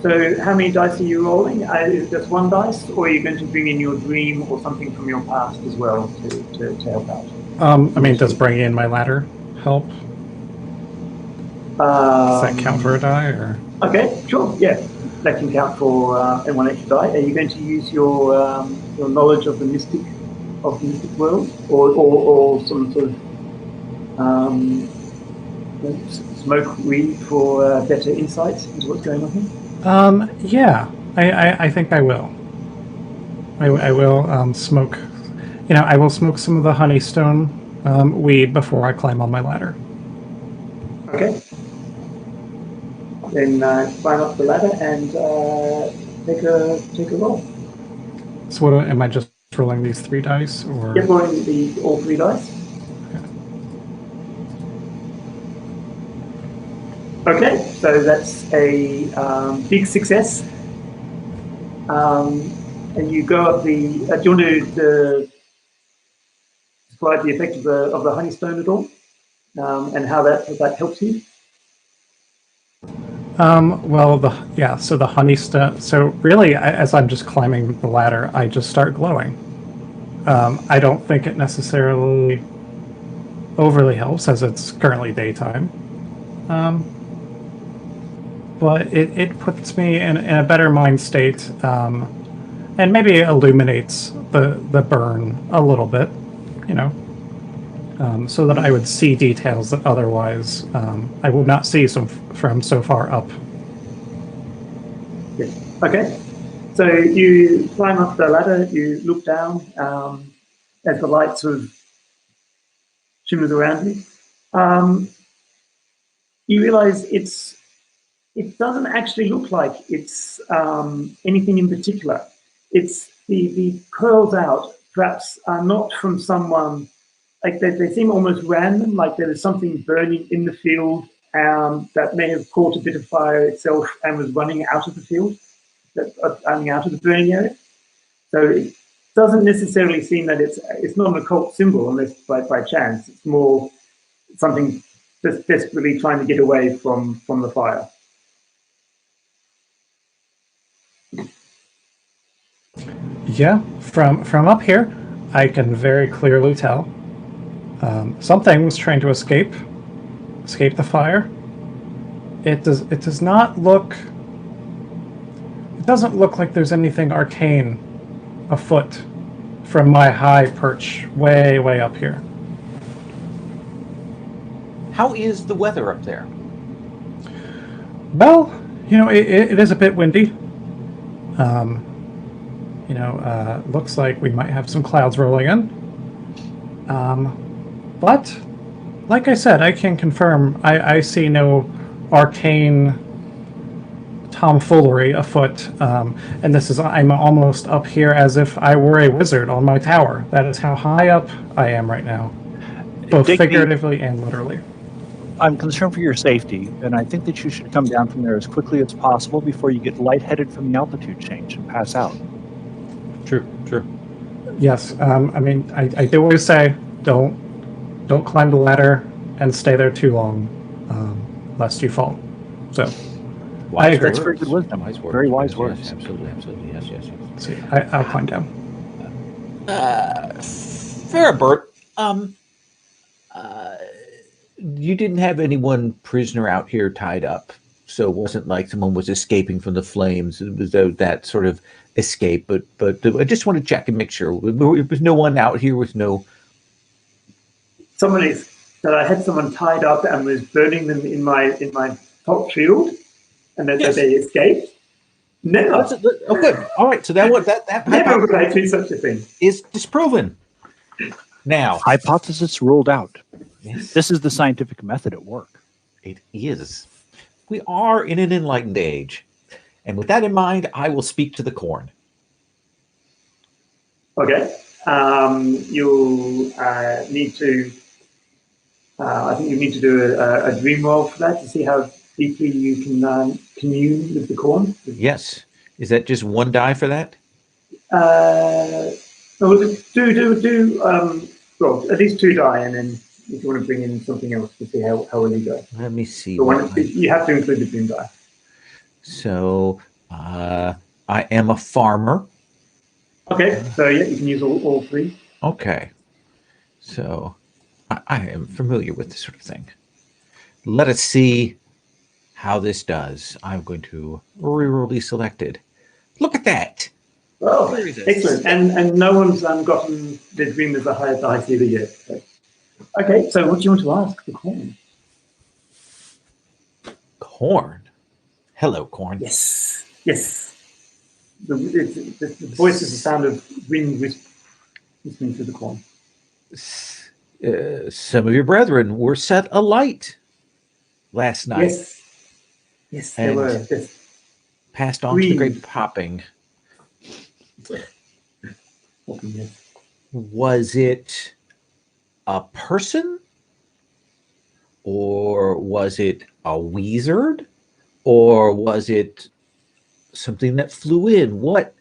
So how many dice are you rolling? Is it just one dice, or are you going to bring in your dream or something from your past as well to help out? I mean, does bringing in my ladder help? Does that count for a die? Or? Okay, sure, yeah. That can count for one extra die. Are you going to use your knowledge of the mystic world, or some sort of smoke weed for better insight into what's going on here? Yeah, I think I will. I will smoke. I will smoke some of the honeystone weed before I climb on my ladder. Okay. Then climb up the ladder and take a roll. So what am I just rolling these 3 dice, or? Yep, rolling all 3 dice. Okay, so that's a big success. And you go up the. Do you want to describe the effect of the honeystone at all, and how that helps you? So the honeystone. So really, as I'm just climbing the ladder, I just start glowing. I don't think it necessarily overly helps, as it's currently daytime. But it puts me in a better mind state, and maybe illuminates the burn a little bit, so that I would see details that otherwise I would not see from so far up. Yeah. Okay, so you climb up the ladder, you look down as the light sort of shimmers around you. You realize it doesn't actually look like it's anything in particular. It's the curls out perhaps are not from someone, like they seem almost random, like there is something burning in the field that may have caught a bit of fire itself and was running out of the field, running out of the burning area. So it doesn't necessarily seem that it's not an occult symbol unless by chance. It's more something just desperately trying to get away from the fire. Yeah, from up here, I can very clearly tell something was trying to escape the fire. It does not look. It doesn't look like there's anything arcane afoot from my high perch way up here. How is the weather up there? Well, it is a bit windy. Looks like we might have some clouds rolling in. But, like I said, I can confirm I see no arcane tomfoolery afoot. And I'm almost up here as if I were a wizard on my tower. That is how high up I am right now. Both figuratively and literally. I'm concerned for your safety, and I think that you should come down from there as quickly as possible before you get lightheaded from the altitude change and pass out. True. Yes. I mean, I do always say don't climb the ladder and stay there too long, lest you fall. So I agree. That's very good wisdom. Wise words. Very wise Yes, words. Yes, absolutely. Yes. See, I'll climb down. Farabert, you didn't have anyone prisoner out here tied up, so it wasn't like someone was escaping from the flames. It was that sort of escape, but I just want to check and make sure there was no one out here with no. Someone is that I had someone tied up and was burning them in my top shield, and that they escaped. Never. Okay, all right. So that Never would I do such a thing. Is disproven. Now, Hypothesis ruled out. yes, This is the scientific method at work. it is. We are in an enlightened age, and with that in mind, I will speak to the corn. Okay. You'll need to. I think you need to do a dream roll for that to see how deeply you can commune with the corn. Yes. Is that just one die for that? Well, at least 2 die, and then if you want to bring in something else to see how well you go. Let me see. You have to include the dream die. So, I am a farmer. Okay, so yeah, you can use all 3. Okay. So, I am familiar with this sort of thing. Let us see how this does. I'm going to reroll these selected. Look at that. Oh, excellent. And no one's gotten the dream as a higher dice either yet. So. Okay, so what do you want to ask the corn? Corn. Hello, corn. Yes. The voice is the sound of wind listening to the corn. Some of your brethren were set alight last night. Yes, they were. Yes. Passed on to the great popping. Yes. Was it a person? Or was it a wizard? Or was it something that flew in? What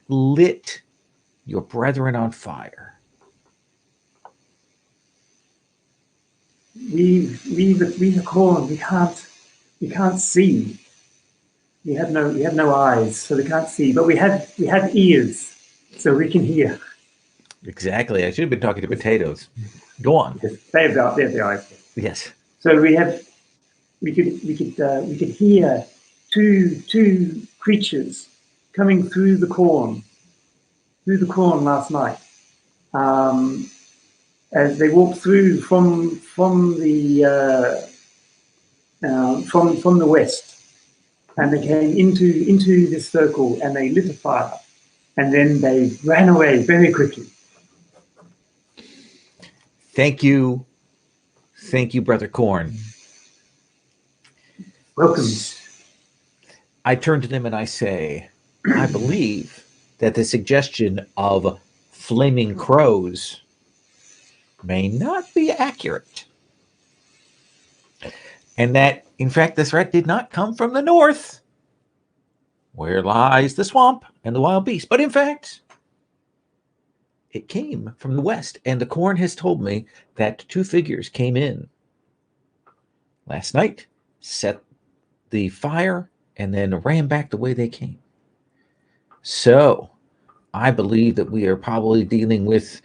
lit your brethren on fire? We corn. We can't see. We have no eyes, so we can't see. But we have ears, so we can hear. Exactly. I should have been talking to potatoes. Go on. Yes, they have the eyes. Yes. So we could hear two creatures coming through the corn last night. As they walked through from the west, and they came into this circle, and they lit a fire, and then they ran away very quickly. Thank you, Brother Corn. Welcome. I turn to them and I say, I believe that the suggestion of flaming crows may not be accurate. And that, in fact, the threat did not come from the north, where lies the swamp and the wild beast. But in fact, it came from the west. And the corn has told me that 2 figures came in last night, set the fire, and then ran back the way they came. So I believe that we are probably dealing with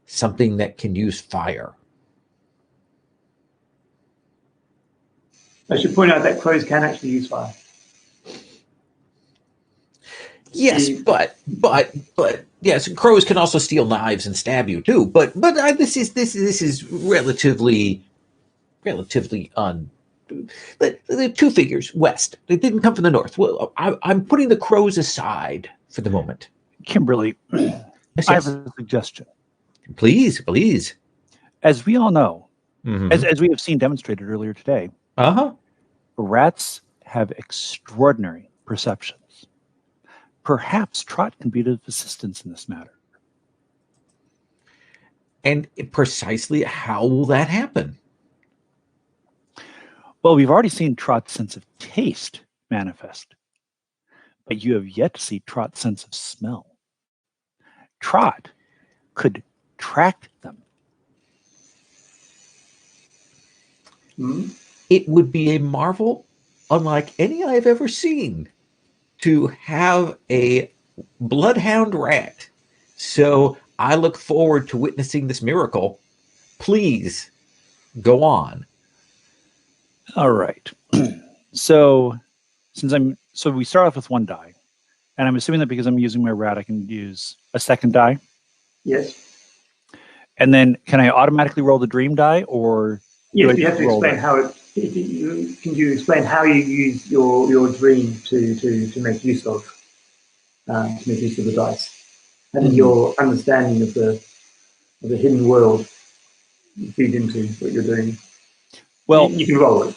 something that can use fire. I should point out that crows can actually use fire. Yes, but yes, crows can also steal knives and stab you too. But this is relatively the 2 figures west. They didn't come from the north. Well, I'm putting the crows aside for the moment. Kimberly, Yes, I have a suggestion. Please. As we all know, Mhm. as we have seen demonstrated earlier today, rats have extraordinary perceptions. Perhaps Trot can be of assistance in this matter. And precisely how will that happen? Well, we've already seen Trot's sense of taste manifest, but you have yet to see Trot's sense of smell. Trot could track them. It would be a marvel unlike any I've ever seen to have a bloodhound rat. So I look forward to witnessing this miracle. Please go on. All right. So we start off with one die, and I'm assuming that because I'm using my rat, I can use a second die. Yes. And then can I automatically roll the dream die, or yes? You have to explain how it. Can you explain how you use your dream to make use of the dice, and your understanding of the hidden world feed into what you're doing? Well, you can roll it.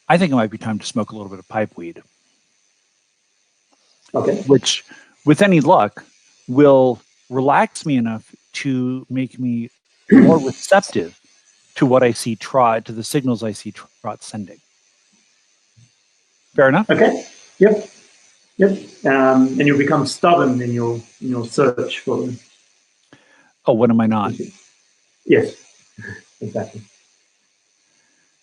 I think it might be time to smoke a little bit of pipe weed. Okay. Which, with any luck, will relax me enough to make me more receptive to what I see Trot, to the signals I see Trot sending. Fair enough? Okay. Yep. And you'll become stubborn in your search for them. Oh, when am I not? Yes. Exactly.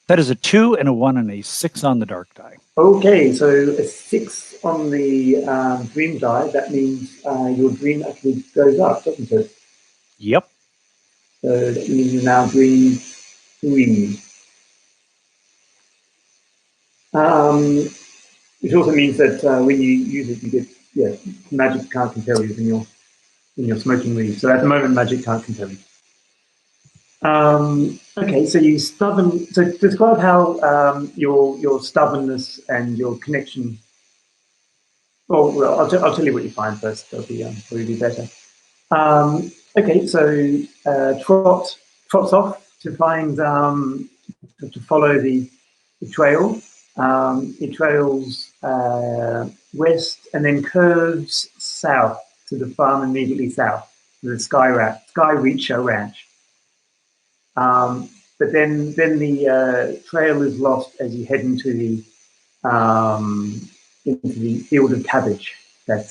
That is a 2 and a 1 and a 6 on the dark die. Okay, so a 6 on the dream die. That means your dream actually goes up, doesn't it? Yep. So that means you now dream 3. Which also means that when you use it, you get magic can't compel you when you're smoking weed. So at the moment, magic can't compel you. Okay, so you stubborn. So describe how your stubbornness and your connection. Well, I'll tell you what you find first. That'll be probably be better. Okay, so trots off to find to follow the trail. It trails west and then curves south to the farm immediately south, to the Sky Reacher Ranch. But then the trail is lost as you head into the field of cabbage that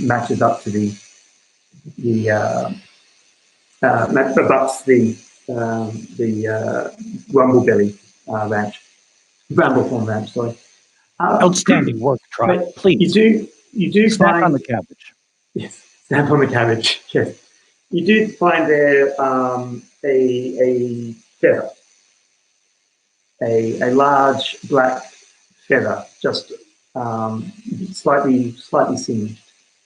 matches up to the abuts the Rumblebelly Ranch, Bramblethorn Ranch. Sorry. Outstanding work, Trot. Please. You do snap find on the cabbage. Yes, snap on the cabbage. Yes, you do find there a feather, a large black feather, just slightly singed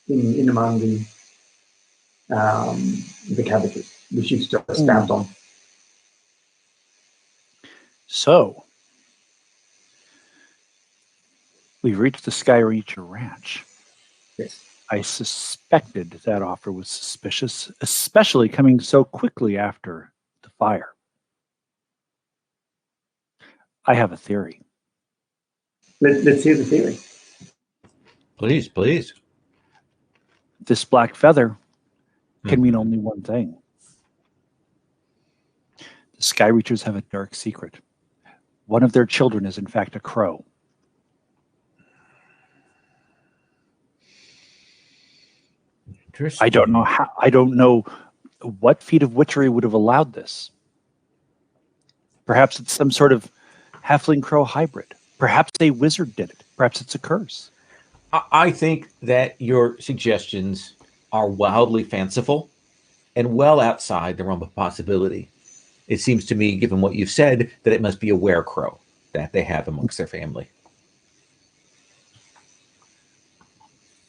in among the cabbages, which you've just stamped on. So, we've reached the Sky Reacher Ranch. Yes. I suspected that offer was suspicious, especially coming so quickly after the fire. I have a theory. Let's hear the theory. Please. This black feather can mean only one thing. The Sky Reachers have a dark secret. One of their children is in fact a crow. I don't know how. I don't know what feat of witchery would have allowed this. Perhaps it's some sort of halfling crow hybrid. Perhaps a wizard did it. Perhaps it's a curse. I think that your suggestions are wildly fanciful and well outside the realm of possibility. It seems to me, given what you've said, that it must be a werecrow that they have amongst their family.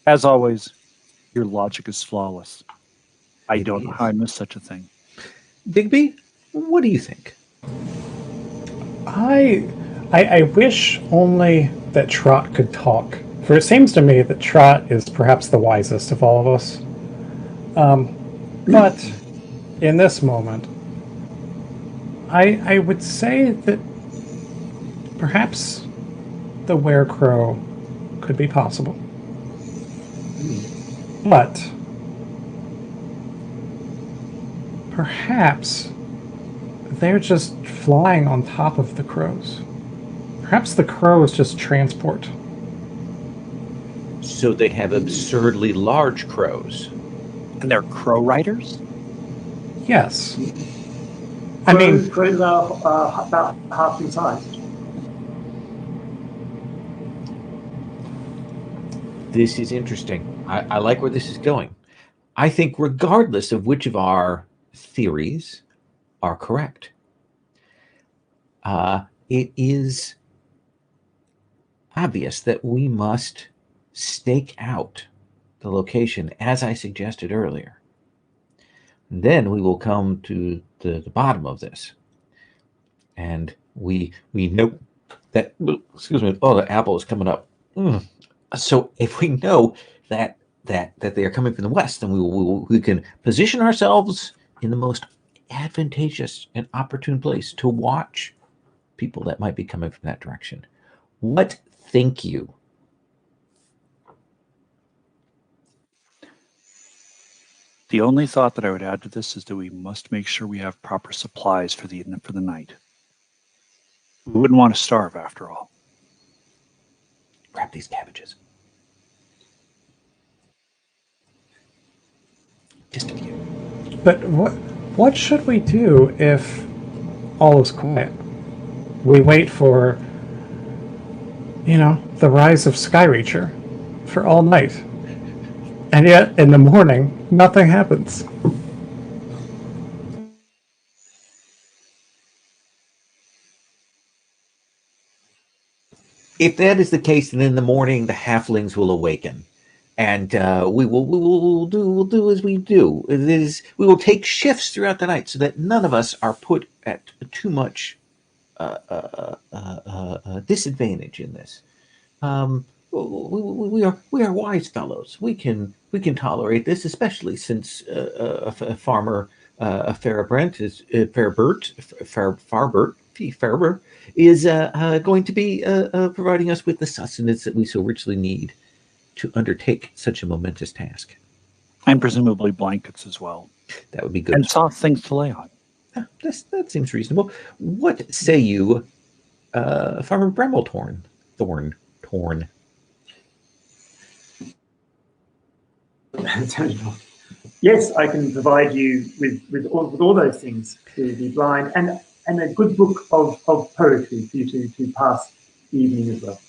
As always, your logic is flawless. I don't know how I missed such a thing. Digby, what do you think? I wish only that Trot could talk, for it seems to me that Trot is perhaps the wisest of all of us. But in this moment, I would say that perhaps the werecrow could be possible. But perhaps they're just flying on top of the crows. Perhaps the crow is just transport. So they have absurdly large crows. And they're crow riders? Yes. I mean, crows are about half in size. This is interesting. I like where this is going. I think regardless of which of our theories are correct, it is obvious that we must stake out the location as I suggested earlier. Then we will come to the bottom of this. And we know that, excuse me, oh, the apple is coming up. So if we know that they are coming from the west, then we can position ourselves in the most advantageous and opportune place to watch people that might be coming from that direction. What think you? The only thought that I would add to this is that we must make sure we have proper supplies for the night. We wouldn't want to starve after all. Grab these cabbages. Just a few. but what should we do if all is quiet? We wait for, the rise of Skyreacher for all night. And yet, in the morning, nothing happens. If that is the case, then in the morning the halflings will awaken, and we will do as we do. It is, we will take shifts throughout the night so that none of us are put at too much disadvantage in this. We are wise fellows. We can tolerate this, especially since a farmer, Farbert is going to be providing us with the sustenance that we so richly need to undertake such a momentous task. And presumably blankets as well. That would be good. And soft things to lay on. That seems reasonable. What say you, Farmer Bremmeltorn? Torn. Yes, I can provide you with all those things to be blind, and a good book of poetry for you to pass the evening as well.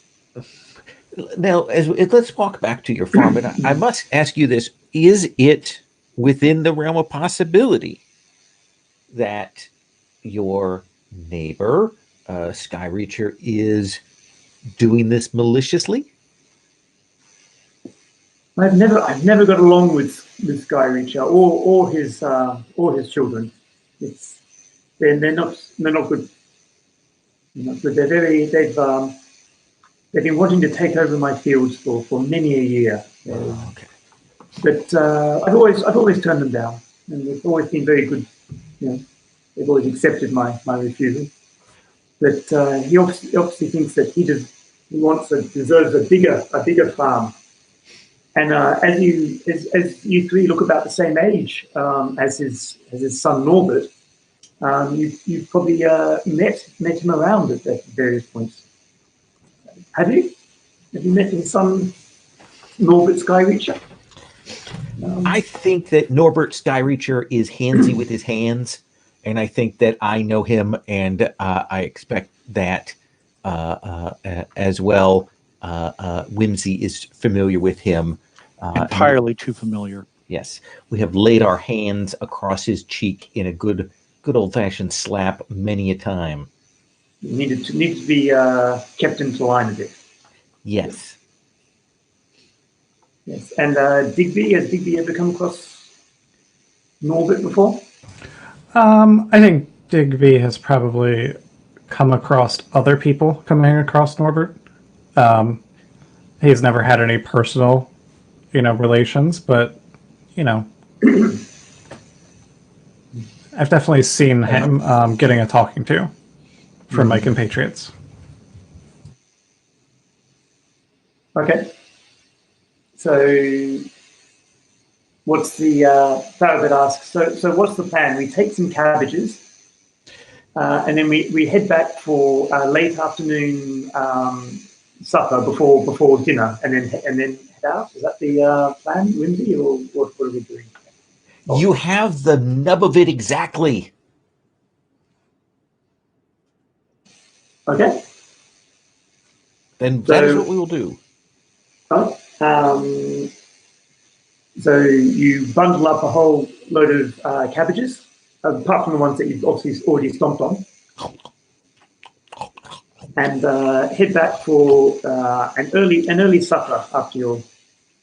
Now, let's walk back to your farm, and I must ask you this: is it within the realm of possibility that your neighbor, Skyreacher, is doing this maliciously? I've never got along with Skyreacher or his children. They're not good. They've been wanting to take over my fields for many a year. Okay. But I've always turned them down, and they've always been very good. They've always accepted my refusal. But he obviously thinks that he deserves a bigger farm. And as you three look about the same age as his son Norbert, you've probably met him around at various points. Have you? Have you met his son Norbert Skyreacher? I think that Norbert Skyreacher is handsy with his hands, and I think that I know him, and I expect that as well. Whimsy is familiar with him. Entirely too familiar. Yes, we have laid our hands across his cheek in a good old-fashioned slap many a time. Needed to be kept into line a bit. Yes. Yes, and Digby, has Digby ever come across Norbert before? I think Digby has probably come across other people coming across Norbert. He's never had any personal, relations, but, I've definitely seen him getting a talking to from my compatriots. Okay. So, what's the Farabit asks? So what's the plan? We take some cabbages, and then we head back for late afternoon supper before dinner, and then head out. Is that the plan, Whimsy, or what are we doing? You have the nub of it exactly. Okay. Then that is what we will do. Oh, so you bundle up a whole load of cabbages, apart from the ones that you've obviously already stomped on, and head back for an early supper after your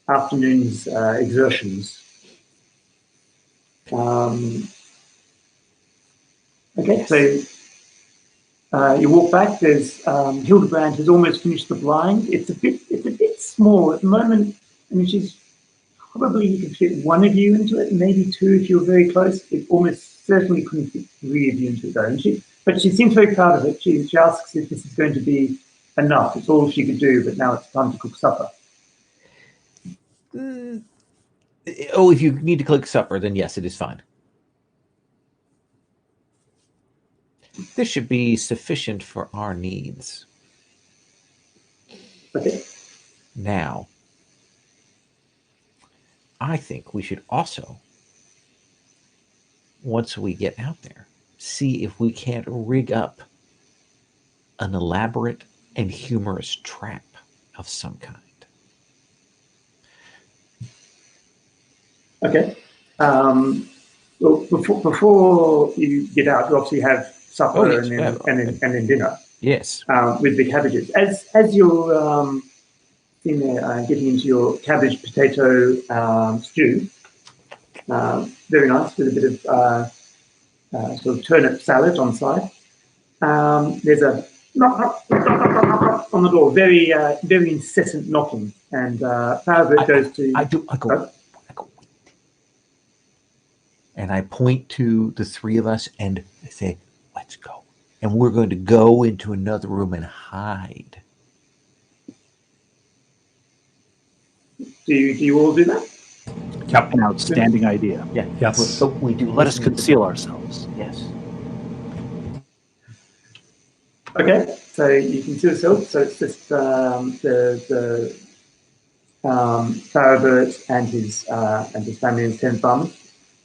afternoon's exertions. Okay, so you walk back. There's Hildebrand has almost finished the blind. It's a bit small at the moment. I mean, she's probably you could fit one of you into it, maybe two if you're very close. It almost certainly couldn't fit three of you into it, though. But she seems very proud of it. She asks if this is going to be enough. It's all she could do, but now it's time to cook supper. Oh, if you need to cook supper, then yes, it is fine. This should be sufficient for our needs. Okay. Now, I think we should also, once we get out there, see if we can't rig up an elaborate and humorous trap of some kind. Okay. Well, before you get out, you obviously have supper and then dinner. Yes. With the cabbages. As you're in there getting into your cabbage potato stew, very nice with a bit of sort of turnip salad on side. There's a knock on the door, very incessant knocking, and Farabert goes to. I go. And I point to the three of us and I say, let's go. And we're going to go into another room and hide. Do you all do that? An outstanding idea. Yeah. Yes. So we do. Let us conceal ourselves. Yes. Okay, so you can see yourself. So it's just the Farabert and his family and 10 farmers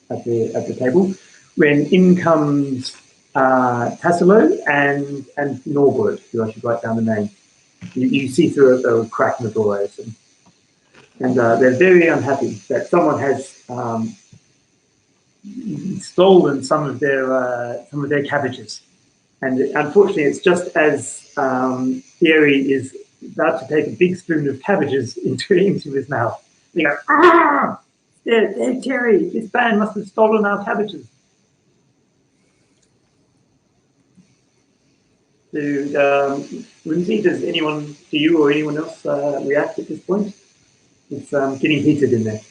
at the table. When in comes Tassilo and Norbert, who I should write down the name. You see through a crack in the door, I assume. And they're very unhappy that someone has stolen some of their cabbages. And unfortunately, it's just as Thierry is about to take a big spoon of cabbages into his mouth. They go, ah! They're Thierry, this band must have stolen our cabbages. Lindsay, do you or anyone else react at this point? It's getting heated in there.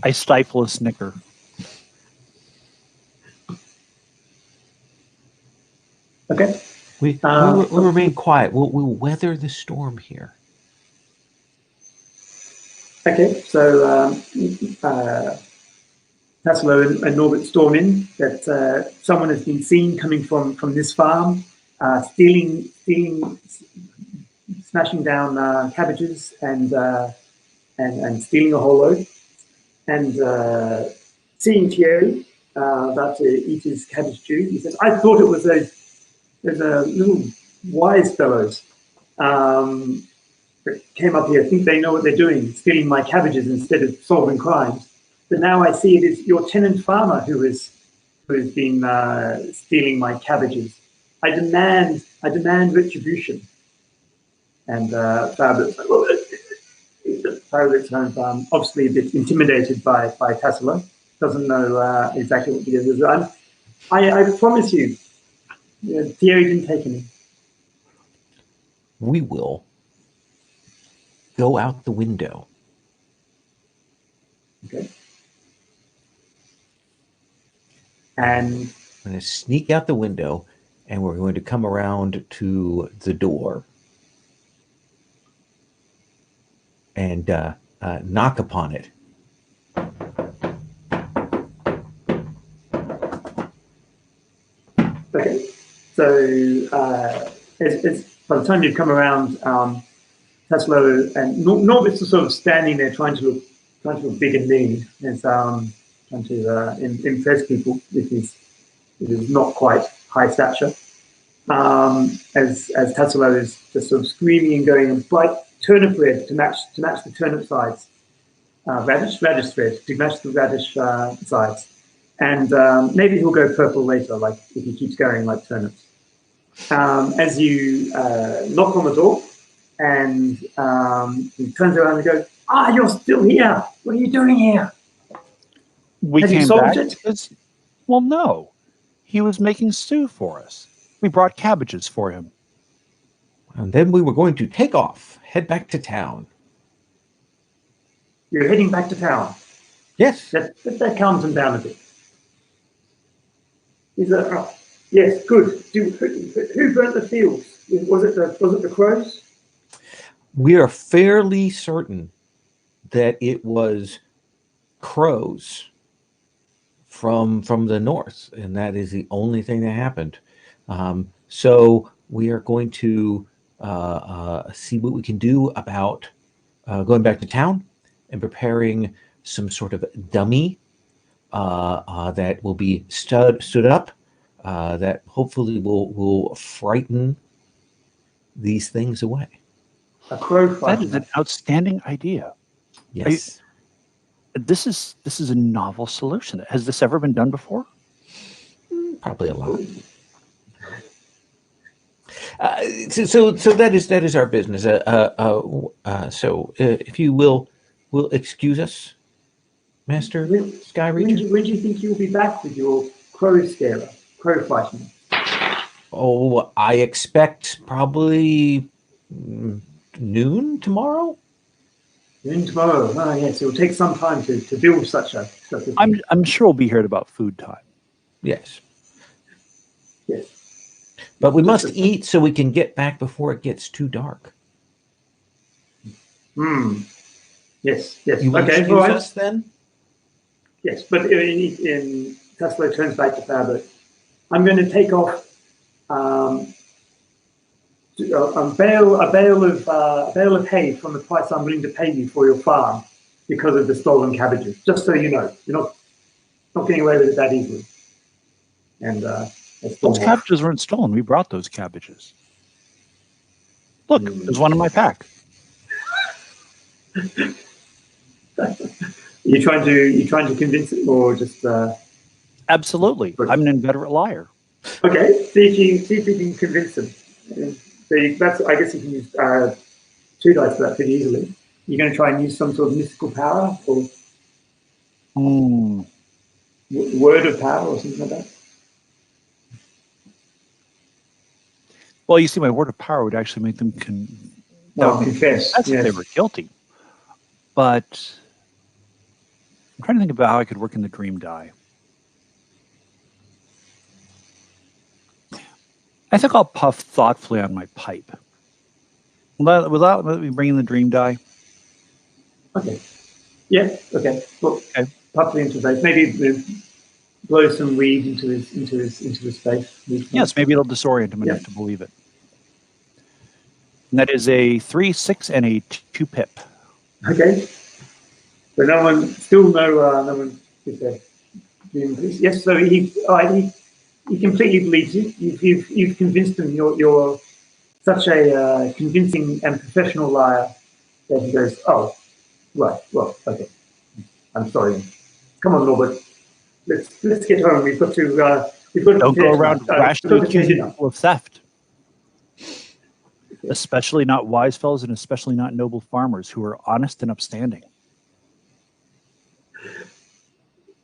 I stifle a snicker. Okay. We remain quiet. We'll weather the storm here. Okay, so Tassilo and Norbert storm in that someone has been seen coming from this farm, stealing, smashing down cabbages and stealing a whole load, and seeing Thierry about to eat his cabbage stew, he says, "I thought it was those little wise fellows that came up here, think they know what they're doing, stealing my cabbages instead of solving crimes. But now I see it is your tenant farmer who has been stealing my cabbages. I demand retribution." And Farabert's home farm, obviously a bit intimidated by Tassilo, doesn't know exactly what to do. I promise you, Thierry didn't take any. We will go out the window. Okay. And we're going to sneak out the window, and we're going to come around to the door and knock upon it. Okay. So by the time you've come around, Tassilo and Norbert's sort of standing there trying to look trying to look big and lean. It's trying to impress people with his not quite high stature. As Tassilo is just sort of screaming and going, a bright turnip red to match the turnip sides, radish red to match the radish sides, and maybe he'll go purple later, like if he keeps going like turnips. As you knock on the door, and he turns around and goes, you're still here. What are you doing here? We Have you came solved back it? because, well, no. He was making stew for us. We brought cabbages for him. And then we were going to take off, head back to town. You're heading back to town. Yes. That calms him down a bit. Yes, good. Who burnt the fields? Was it the crows? We are fairly certain that it was crows from the north, and that is the only thing that happened. So we are going to see what we can do about going back to town and preparing some sort of dummy that will be stood up that hopefully will frighten these things away. A crow That fighter. is an outstanding idea. Yes. This is a novel solution. Has this ever been done before? Probably a lot. So that is our business. So if you will excuse us, Master Sky When Reacher. do you think you'll be back with your crow scaler, crow fighting? Oh, I expect probably noon tomorrow. Then tomorrow. Yes, it will take some time to build such a thing. I'm sure we'll be here at about food time. Yes, Yes. but we must eat so we can get back before it gets too dark. Yes. You will Okay. excuse All right. us then? Yes, but in Tesla turns back to fabric. I'm going to take off a bale of hay from the price I'm willing to pay you for your farm because of the stolen cabbages. Just so you know, you're not getting away with it that easily. And Those cabbages weren't stolen. We brought those cabbages. Look, there's one in my pack. You're trying to convince him, or just Absolutely. I'm an inveterate liar. okay? See if you can convince him. I guess you can use 2 dice for that pretty easily. You're going to try and use some sort of mystical power or word of power or something like that. Well, you see, my word of power would actually make them Confess. That's if they were guilty. But I'm trying to think about how I could work in the dream die. I think I'll puff thoughtfully on my pipe. Without me bringing the dream die. Okay. Yeah. Okay. Well, Okay. puff it into his face. Maybe blow some weed into his face. Yes, maybe it'll disorient him enough to believe it. And that is a 3, 6, and a 2 pip. Okay. So no one is there. Yes. So he completely believes you. You've convinced him. You're such a convincing and professional liar that he goes, oh, right. Well, okay. I'm sorry. Come on, Norbert. Let's get home. We've got to. Don't go around rashly accusing dinner. people of theft. Especially not wise fellows and especially not noble farmers who are honest and upstanding.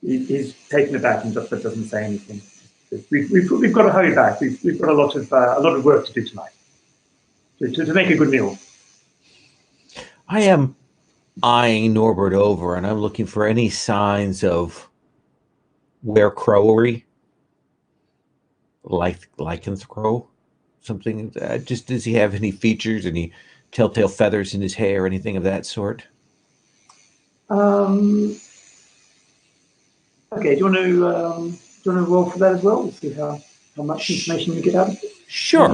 He's taken aback and just doesn't say anything. We've got to hurry back. We've got a lot of work to do tonight to make a good meal. I am eyeing Norbert over, and I'm looking for any signs of werecrowery, lycanthrope, something. Just does he have any features, any telltale feathers in his hair, anything of that sort? Okay. Do you want to roll for that as well? See how much information you get out of it. Sure.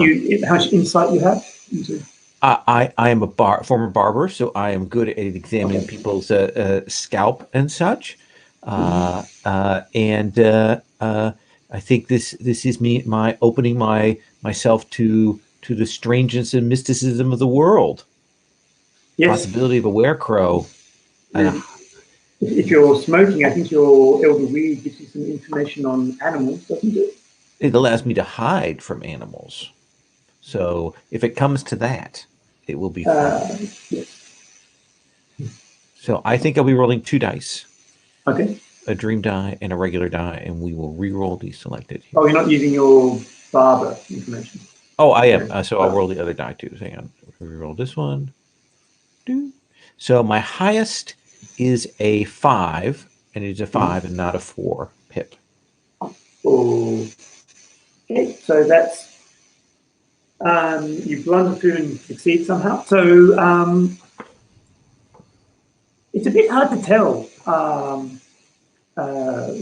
How much insight you have into. I am a former barber, so I am good at examining people's scalp and such. And I think this is my opening myself to the strangeness and mysticism of the world. Yes. Possibility of a werecrow. If you're smoking, I think your elder weed gives you some information on animals, doesn't it? It allows me to hide from animals. So if it comes to that, it will be fun. Yes. So I think I'll be rolling 2 dice. Okay. A dream die and a regular die, and we will re-roll these selected. Oh, you're not using your barber information. Oh, I am. So I'll roll the other die too. Hang on. Re-roll this one. So my highest is a 5, and it's a 5 and not a 4 pip. Oh. Okay, so that's you blunder through and succeed somehow. So it's a bit hard to tell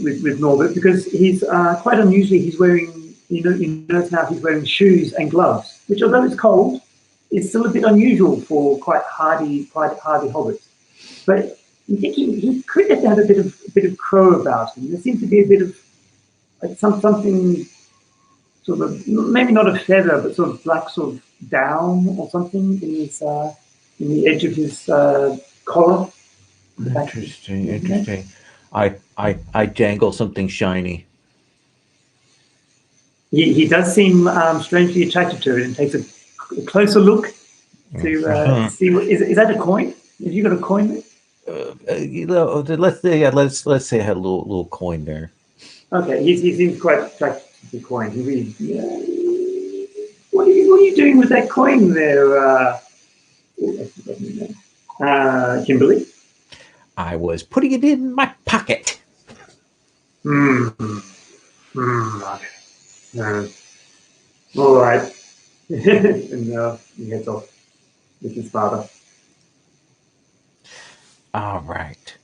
with Norbert because he's quite unusually. He's wearing, you notice now he's wearing shoes and gloves, which although it's cold, is still a bit unusual for quite hardy hobbits. But you think he could have had a bit of crow about him. There seems to be a bit of like something sort of maybe not a feather, but sort of black sort of down or something in his in the edge of his collar. Interesting. I jangle something shiny. He does seem strangely attracted to it and takes a closer look to see what is that a coin? Have you got a coin there? Let's say I had a little coin there. Okay, he seems quite attracted to the coin. He really, what are you doing with that coin there, Kimberly? I was putting it in my pocket. All right. And he heads off with his father. All right.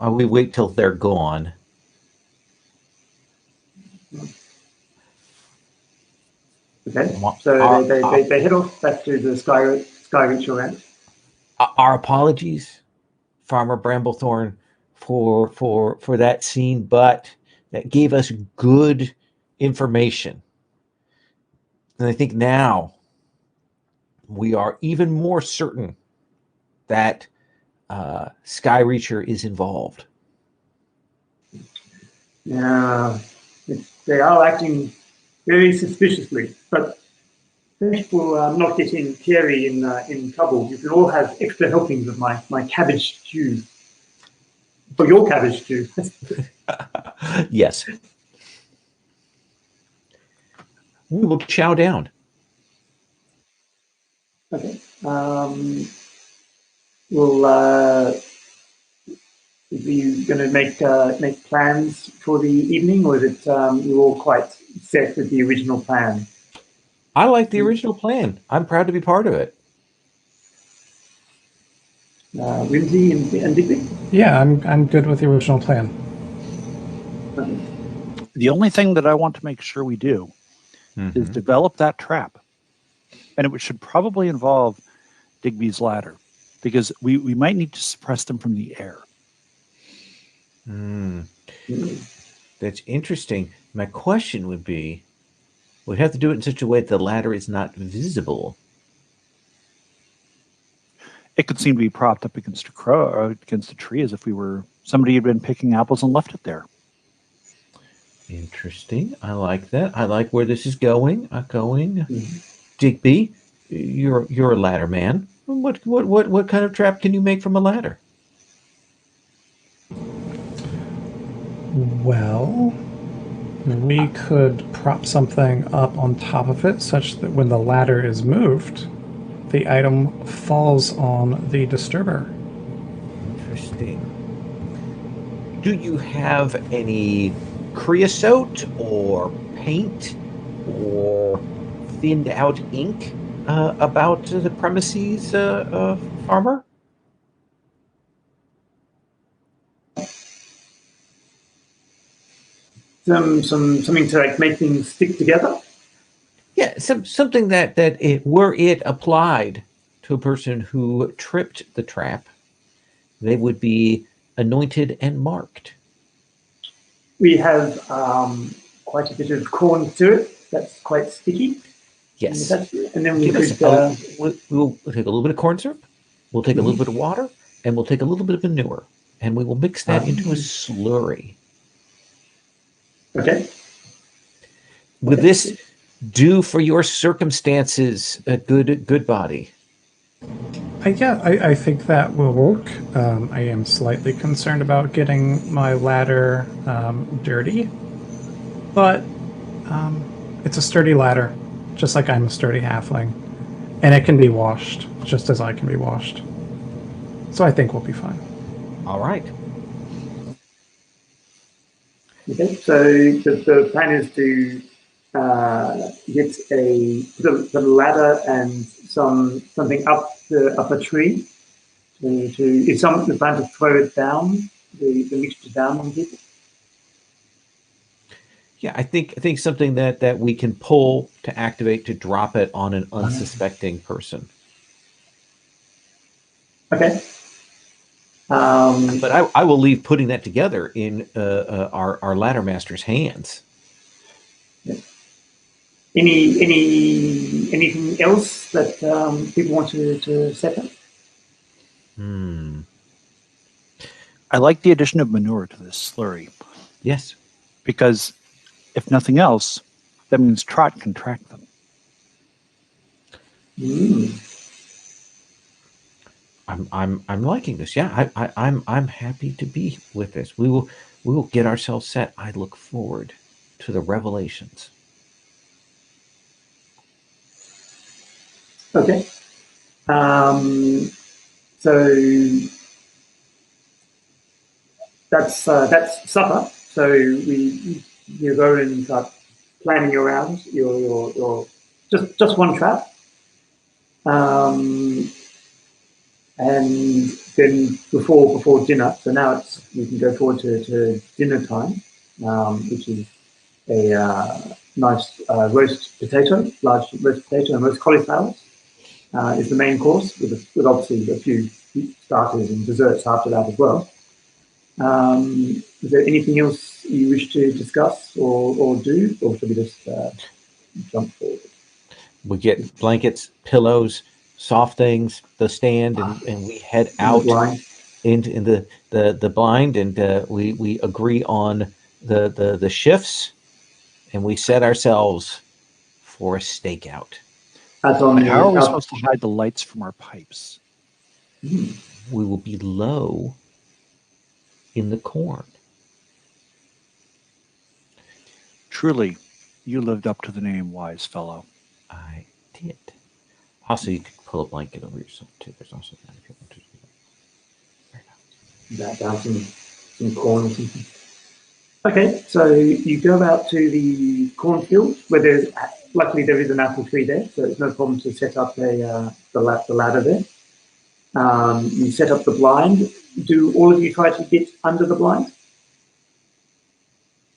We wait till they're gone. Okay. So they head off back to the Skyreach Ranch. Our apologies, Farmer Bramblethorn, for that scene, but that gave us good information. And I think now we are even more certain that Skyreacher is involved. Yeah, they are acting very suspiciously, but thanks for not getting Carrie in trouble. You can all have extra helpings of my cabbage stew. For your cabbage stew. Yes. We will chow down. Okay. Are you going to make plans for the evening, or is it you're all quite set with the original plan? I like the original plan. I'm proud to be part of it. Whimsy and Digby? Yeah, I'm good with the original plan. The only thing that I want to make sure we do is develop that trap. And it should probably involve Digby's ladder, because we might need to suppress them from the air. That's interesting. My question would be, we'd have to do it in such a way that the ladder is not visible. It could seem to be propped up against a crow or against a tree, as if somebody had been picking apples and left it there. Interesting. I like that. I like where this is going. Digby, you're a ladder man. What kind of trap can you make from a ladder? Well, we could prop something up on top of it such that when the ladder is moved, the item falls on the disturber. Interesting. Do you have any creosote or paint or thinned out ink about the premises, Farmer? Something to like make things stick together. Yeah, something that were it applied to a person who tripped the trap, they would be anointed and marked. We have quite a bit of corn syrup that's quite sticky. Yes. And then we Give us could. we'll take a little bit of corn syrup, we'll take a little bit of water, and we'll take a little bit of manure, and we will mix that into a slurry. Okay. Would this do for your circumstances a good body? I think that will work. I am slightly concerned about getting my ladder dirty, but it's a sturdy ladder, just like I'm a sturdy halfling, and it can be washed just as I can be washed. So I think we'll be fine. All right. Okay. So the plan is to get the ladder and something up a tree. Is the plan to throw it down, the mixture down on people? Yeah, I think something that we can pull to activate to drop it on an unsuspecting person. Okay. But I will leave putting that together in our ladder master's hands. Anything else that people want to set up? I like the addition of manure to this slurry. Yes. Because if nothing else, that means Trot can track them. I'm liking this. Yeah, I'm happy to be with this. We will get ourselves set. I look forward to the revelations. Okay. So that's supper. So you go and start planning around your just one trap, and then before dinner. So now you can go forward to dinner time, which is a nice roast potato, large roast potato, and roast cauliflower is the main course, with obviously a few starters and desserts after that as well. Is there anything else you wish to discuss or do, or should we just jump forward? We get blankets, pillows, soft things, the stand, and we head out in the blind, and we agree on the shifts, and we set ourselves for a stakeout. How are we supposed to hide the lights from our pipes? We will be low in the corn. Truly, you lived up to the name, wise fellow. I did. Also, you could pull a blanket over yourself too. There's also that if you want to do that. Down some corn or something. Okay, so you go out to the cornfield where luckily there is an apple tree there, so it's no problem to set up the ladder there. You set up the blind. Do all of you try to get under the blind?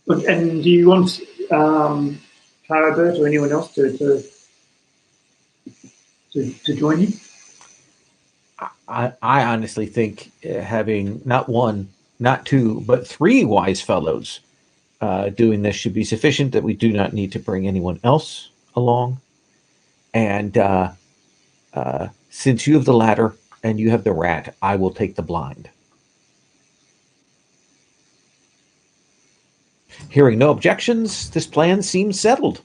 And do you want Clarabert or anyone else to join you? I honestly think having not one, not two, but three wise fellows doing this should be sufficient, that we do not need to bring anyone else along. And since you have the ladder and you have the rat, I will take the blind. Hearing no objections, this plan seems settled.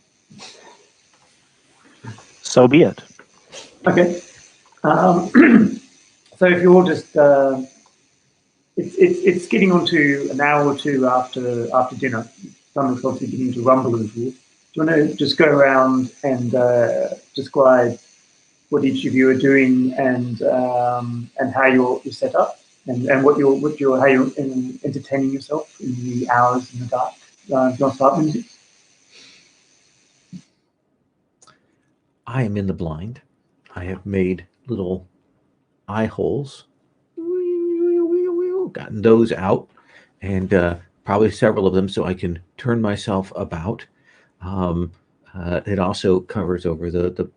So be it. Okay. So if you're just, it's getting on to an hour or two after dinner. Someone's obviously beginning to rumble a little. Do you want to just go around and describe what each of you are doing and how you're set up and how you're entertaining yourself in the hours in the dark? Do you want to start, Lindsay? I am in the blind. I have made little eye holes, gotten those out, and probably several of them so I can turn myself about. It also covers over the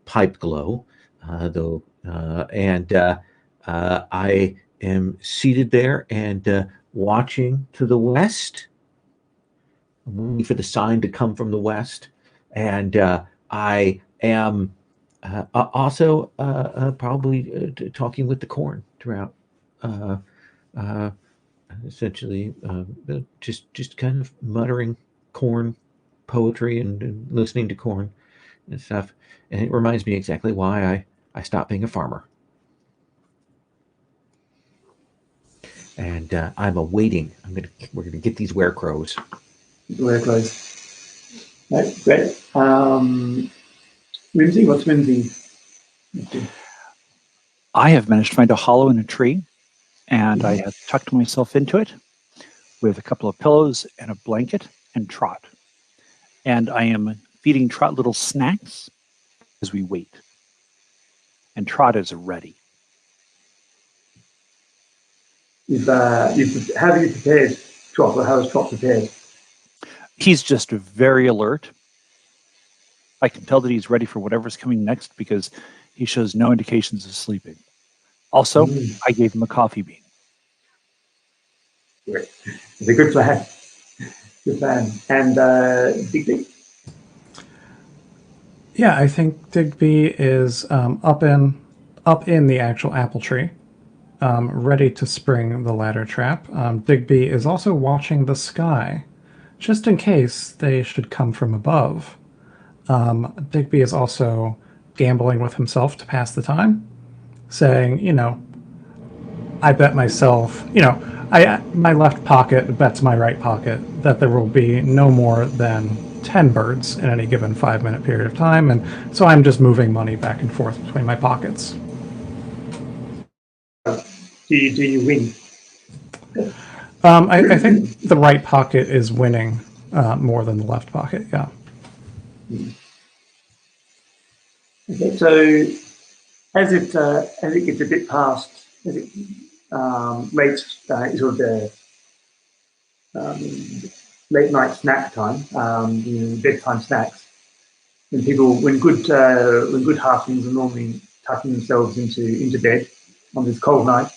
pipe glow, though, and I am seated there and watching to the west. I'm waiting for the sign to come from the west, and I am also probably talking with the corn throughout. Uh, uh, Essentially, just kind of muttering corn poetry and listening to corn and stuff. And it reminds me exactly why I stopped being a farmer. And I'm awaiting. We're gonna get these werecrows. Very close. Right, great. Whimsy, what's Whimsy? I have managed to find a hollow in a tree, and I have tucked myself into it with a couple of pillows and a blanket and Trot. And I am feeding Trot little snacks as we wait. And Trot is ready. How have you prepared Trot, or how is Trot prepared? He's just very alert. I can tell that he's ready for whatever's coming next because he shows no indications of sleeping. Also, I gave him a coffee bean. Great. It's a good plan. Good plan. And Digby? Yeah, I think Digby is up in the actual apple tree, ready to spring the ladder trap. Digby is also watching the sky, just in case they should come from above. Digby is also gambling with himself to pass the time, saying, I bet myself, my left pocket bets my right pocket that there will be no more than 10 birds in any given 5-minute period of time, and so I'm just moving money back and forth between my pockets. Do you win? I think the right pocket is winning more than the left pocket, yeah. Okay, so as it gets a bit past, as it sort of the late night snack time, bedtime snacks, when good halflings are normally tucking themselves into bed on this cold night,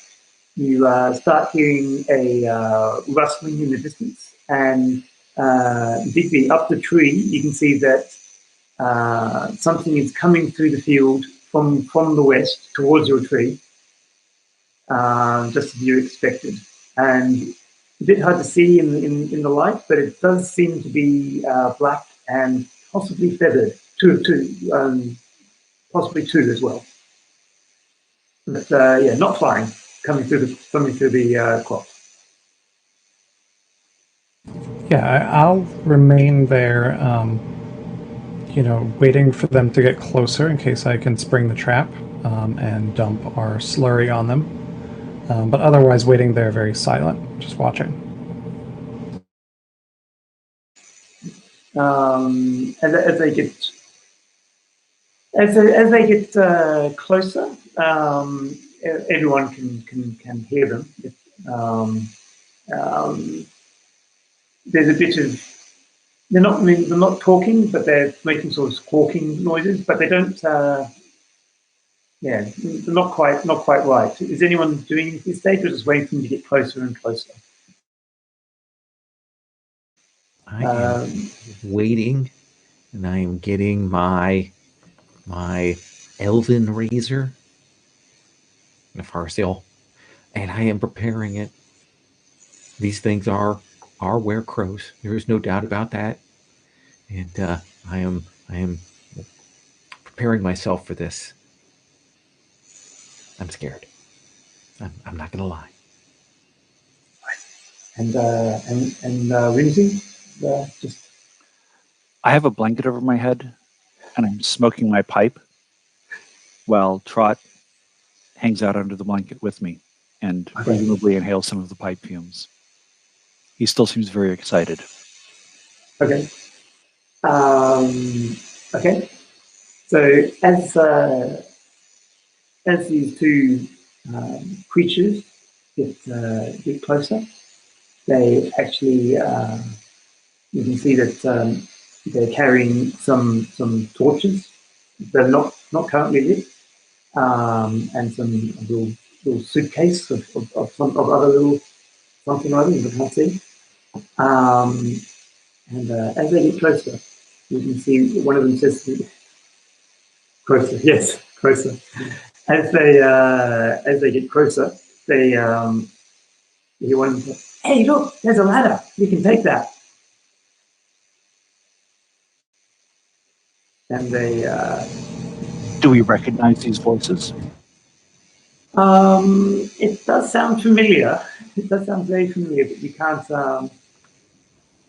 you start hearing a rustling in the distance, and Digby, up the tree, you can see that something is coming through the field from the west towards your tree, just as you expected. And a bit hard to see in the light, but it does seem to be black and possibly feathered, possibly two as well. But not flying, coming through the crop. Yeah, I'll remain there, waiting for them to get closer in case I can spring the trap and dump our slurry on them. But otherwise, waiting there very silent, just watching. As they get closer, everyone can hear them. There's a bit of they're not talking, but they're making sort of squawking noises. But they don't. They're not quite right. Is anyone doing anything at this stage, or just waiting for them to get closer and closer? I am waiting, and I am getting my elven razor, the farcical, and I am preparing it. These things are werecrows. There is no doubt about that, and I am preparing myself for this. I'm scared. I'm not gonna lie. And Whimsy, just. I have a blanket over my head, and I'm smoking my pipe while Trot hangs out under the blanket with me and presumably inhales some of the pipe fumes. He still seems very excited. Okay. Okay. So as these two creatures get closer, they actually you can see that they're carrying some torches that are not currently lit, and some little suitcase of other little something or other you can't see. And as they get closer, you can see one of them says, "Closer, yes, closer." As they get closer, they hear one of them say, "Hey, look, there's a ladder. You can take that." And they Do we recognize these voices? it does sound familiar. It does sound very familiar, but you can't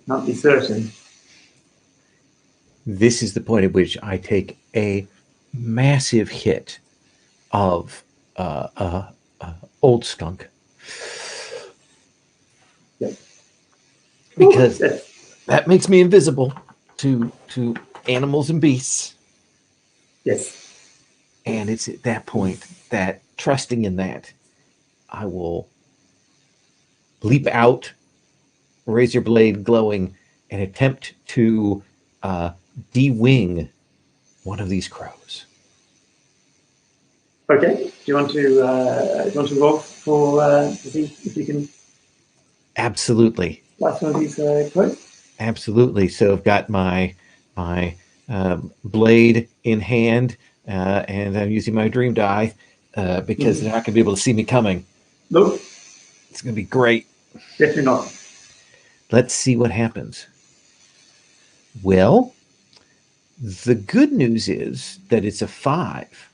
not be certain. This is the point at which I take a massive hit of old skunk. Yep. Because Yes. that makes me invisible to animals and beasts. Yes. And it's at that point that, trusting in that, I will leap out, razor blade glowing, and attempt to de-wing one of these crows. Okay. Do you want to roll for to see if you can Absolutely. slice one of these quotes? Absolutely. So I've got my blade in hand, and I'm using my dream die because they're not going to be able to see me coming. Nope. It's going to be great. Definitely not. Let's see what happens. Well, the good news is that it's a 5.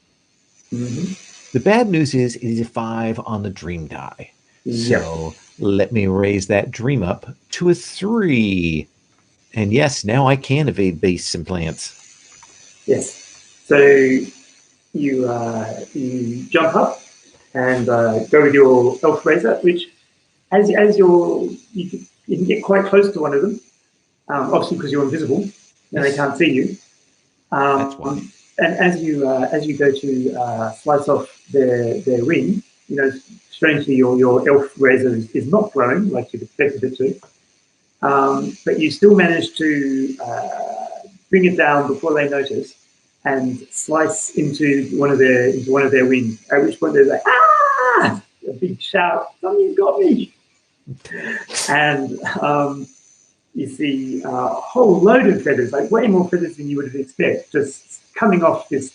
Mm-hmm. The bad news is it is a 5 on the dream die. Yep. So let me raise that dream up to a 3. And yes, now I can evade base and plants. Yes. So you jump up and go with your elf razor, which as you can get quite close to one of them, obviously because you're invisible and they can't see you. That's why. And as you go to slice off their wing, strangely your elf razor is not growing like you'd expected it to. But you still manage to bring it down before they notice and slice into one of their wings. At which point they're like, "Ah!" A big shout, "Something's got me!" And you see a whole load of feathers, like way more feathers than you would have expected, just coming off this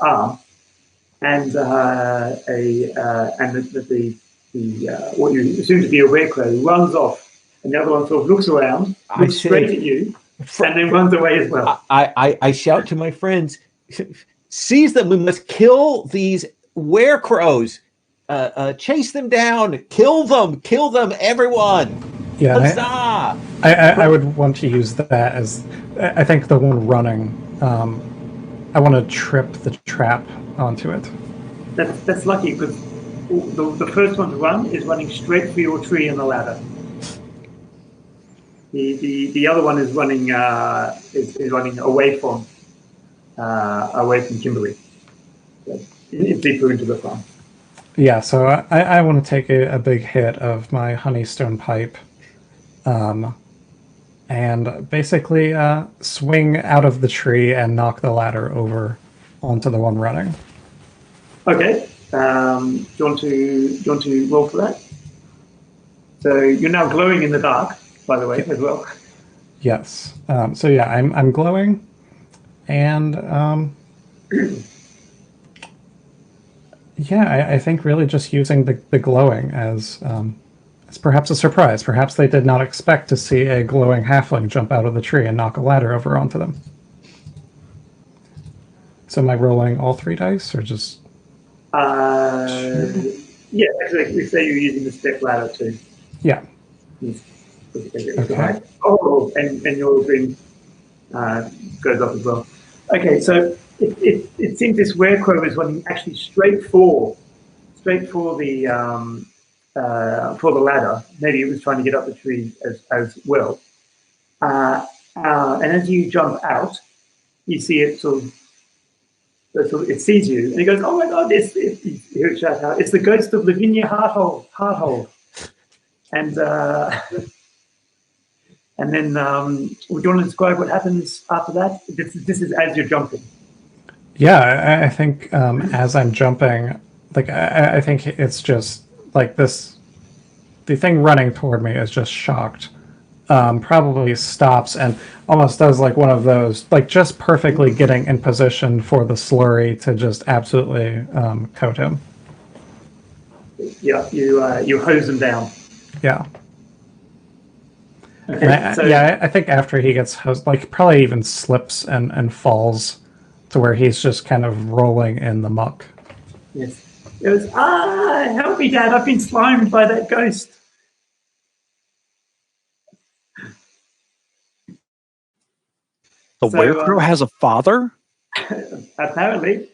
arm, and what you assume to be a werecrow runs off. And the other one sort of looks around, looks straight at you, and then runs away as well. I shout to my friends, "Seize them! We must kill these werecrows! Chase them down! Kill them! Everyone! Yeah, Huzzah!" I would want to use that as, I think the one running, I want to trip the trap onto it. That's lucky because the first one to run is running straight for your tree and the ladder. The other one is running is running away from Kimberly, so deeper into the farm. Yeah, so I want to take a big hit of my honeystone pipe, and basically swing out of the tree and knock the ladder over onto the one running. Okay. Do you want to roll for that? So you're now glowing in the dark, by the way, as well. Yes. So yeah, I'm glowing, and yeah, I think really just using the glowing as perhaps a surprise. Perhaps they did not expect to see a glowing halfling jump out of the tree and knock a ladder over onto them. So am I rolling all 3 dice, or just? Yeah, actually, we say you're using the step ladder too. Yeah. Okay. Oh, and your dream goes up as well. Okay, so it seems this werecrow is running actually straight for the ladder. Maybe it was trying to get up the tree as well. And as you jump out, you see it it sees you, and it goes, "Oh my God!" You hear it shout out, "It's the ghost of Lavinia Hearthold." And then, would you want to describe what happens after that? This is as you're jumping. Yeah, I think as I'm jumping, like I think it's just like this. The thing running toward me is just shocked. Probably stops and almost does like one of those, like just perfectly getting in position for the slurry to just absolutely coat him. Yeah, you hose them down. Yeah. And Okay, so I think after he gets hosed, like probably even slips and falls to where he's just kind of rolling in the muck. yes, it was help me, Dad! I've been slimed by that ghost. The So, werecrow has a father? Apparently,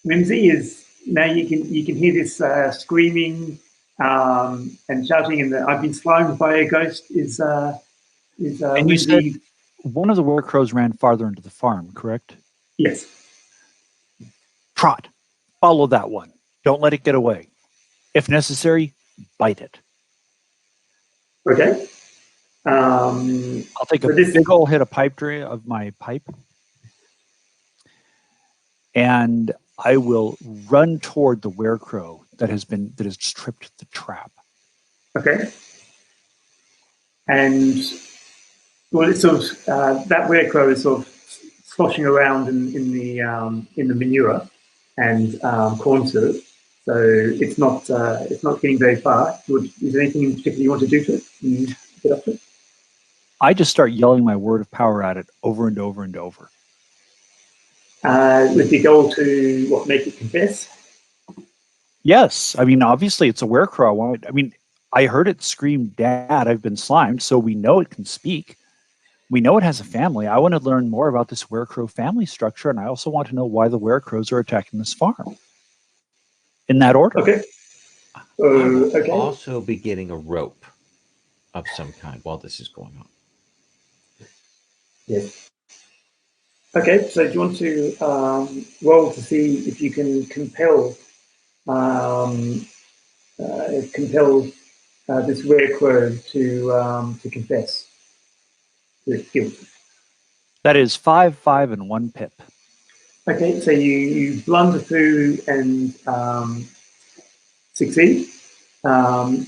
Whimsy is now you can hear this screaming and shouting, and I've been slimed by a ghost. Is And you said Whimsy? one of the werecrows ran farther into the farm, correct? Yes. Trot. Follow that one. Don't let it get away. If necessary, bite it. Okay. I'll take a So this- big old hit of Pipedream of my pipe, and I will run toward the werecrow that has tripped the trap. Okay. And well, it's sort of that werecrow is sort of sloshing around in the manure and corn syrup, so it's not getting very far. Is there anything in particular you want to do to it? Get up to it? I just start yelling my word of power at it over and over and over. With the goal to make it confess. Yes, I mean obviously it's a werecrow. I heard it scream, "Dad, I've been slimed," so we know it can speak. We know it has a family. I want to learn more about this werecrow family structure, and I also want to know why the werecrows are attacking this farm. In that order. Okay. I will Okay. also be getting a rope of some kind while this is going on. Yes. Okay. So do you want to roll to see if you can compel this werecrow to confess his guilt? That is 5, 5, and 1 pip. Okay, so you blunder through and succeed. Do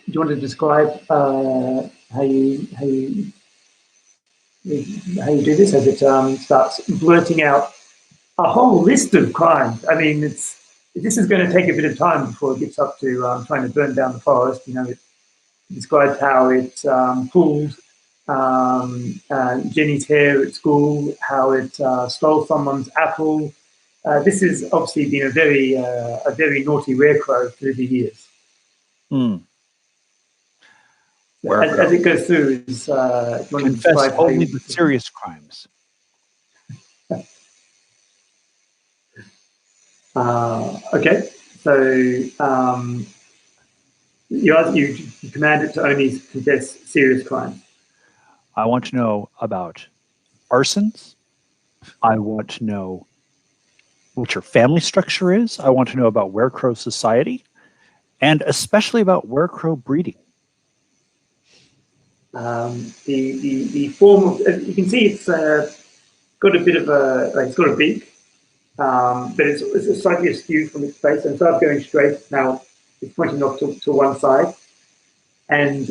you want to describe how you do this as it starts blurting out a whole list of crimes? I mean, this is going to take a bit of time before it gets up to trying to burn down the forest. You know, it describes how it pulled Jenny's hair at school, how it stole someone's apple. This has obviously been a very naughty werecrow through the years. As it goes through, is confess only the serious crimes. Okay, so you command it to only confess serious crimes. I want to know about arsons. I want to know what your family structure is. I want to know about werecrow society, and especially about werecrow breeding. The form of, you can see it's got a bit of it's got a beak, but it's slightly askew from its face. And instead of going straight, now it's pointing off to one side, and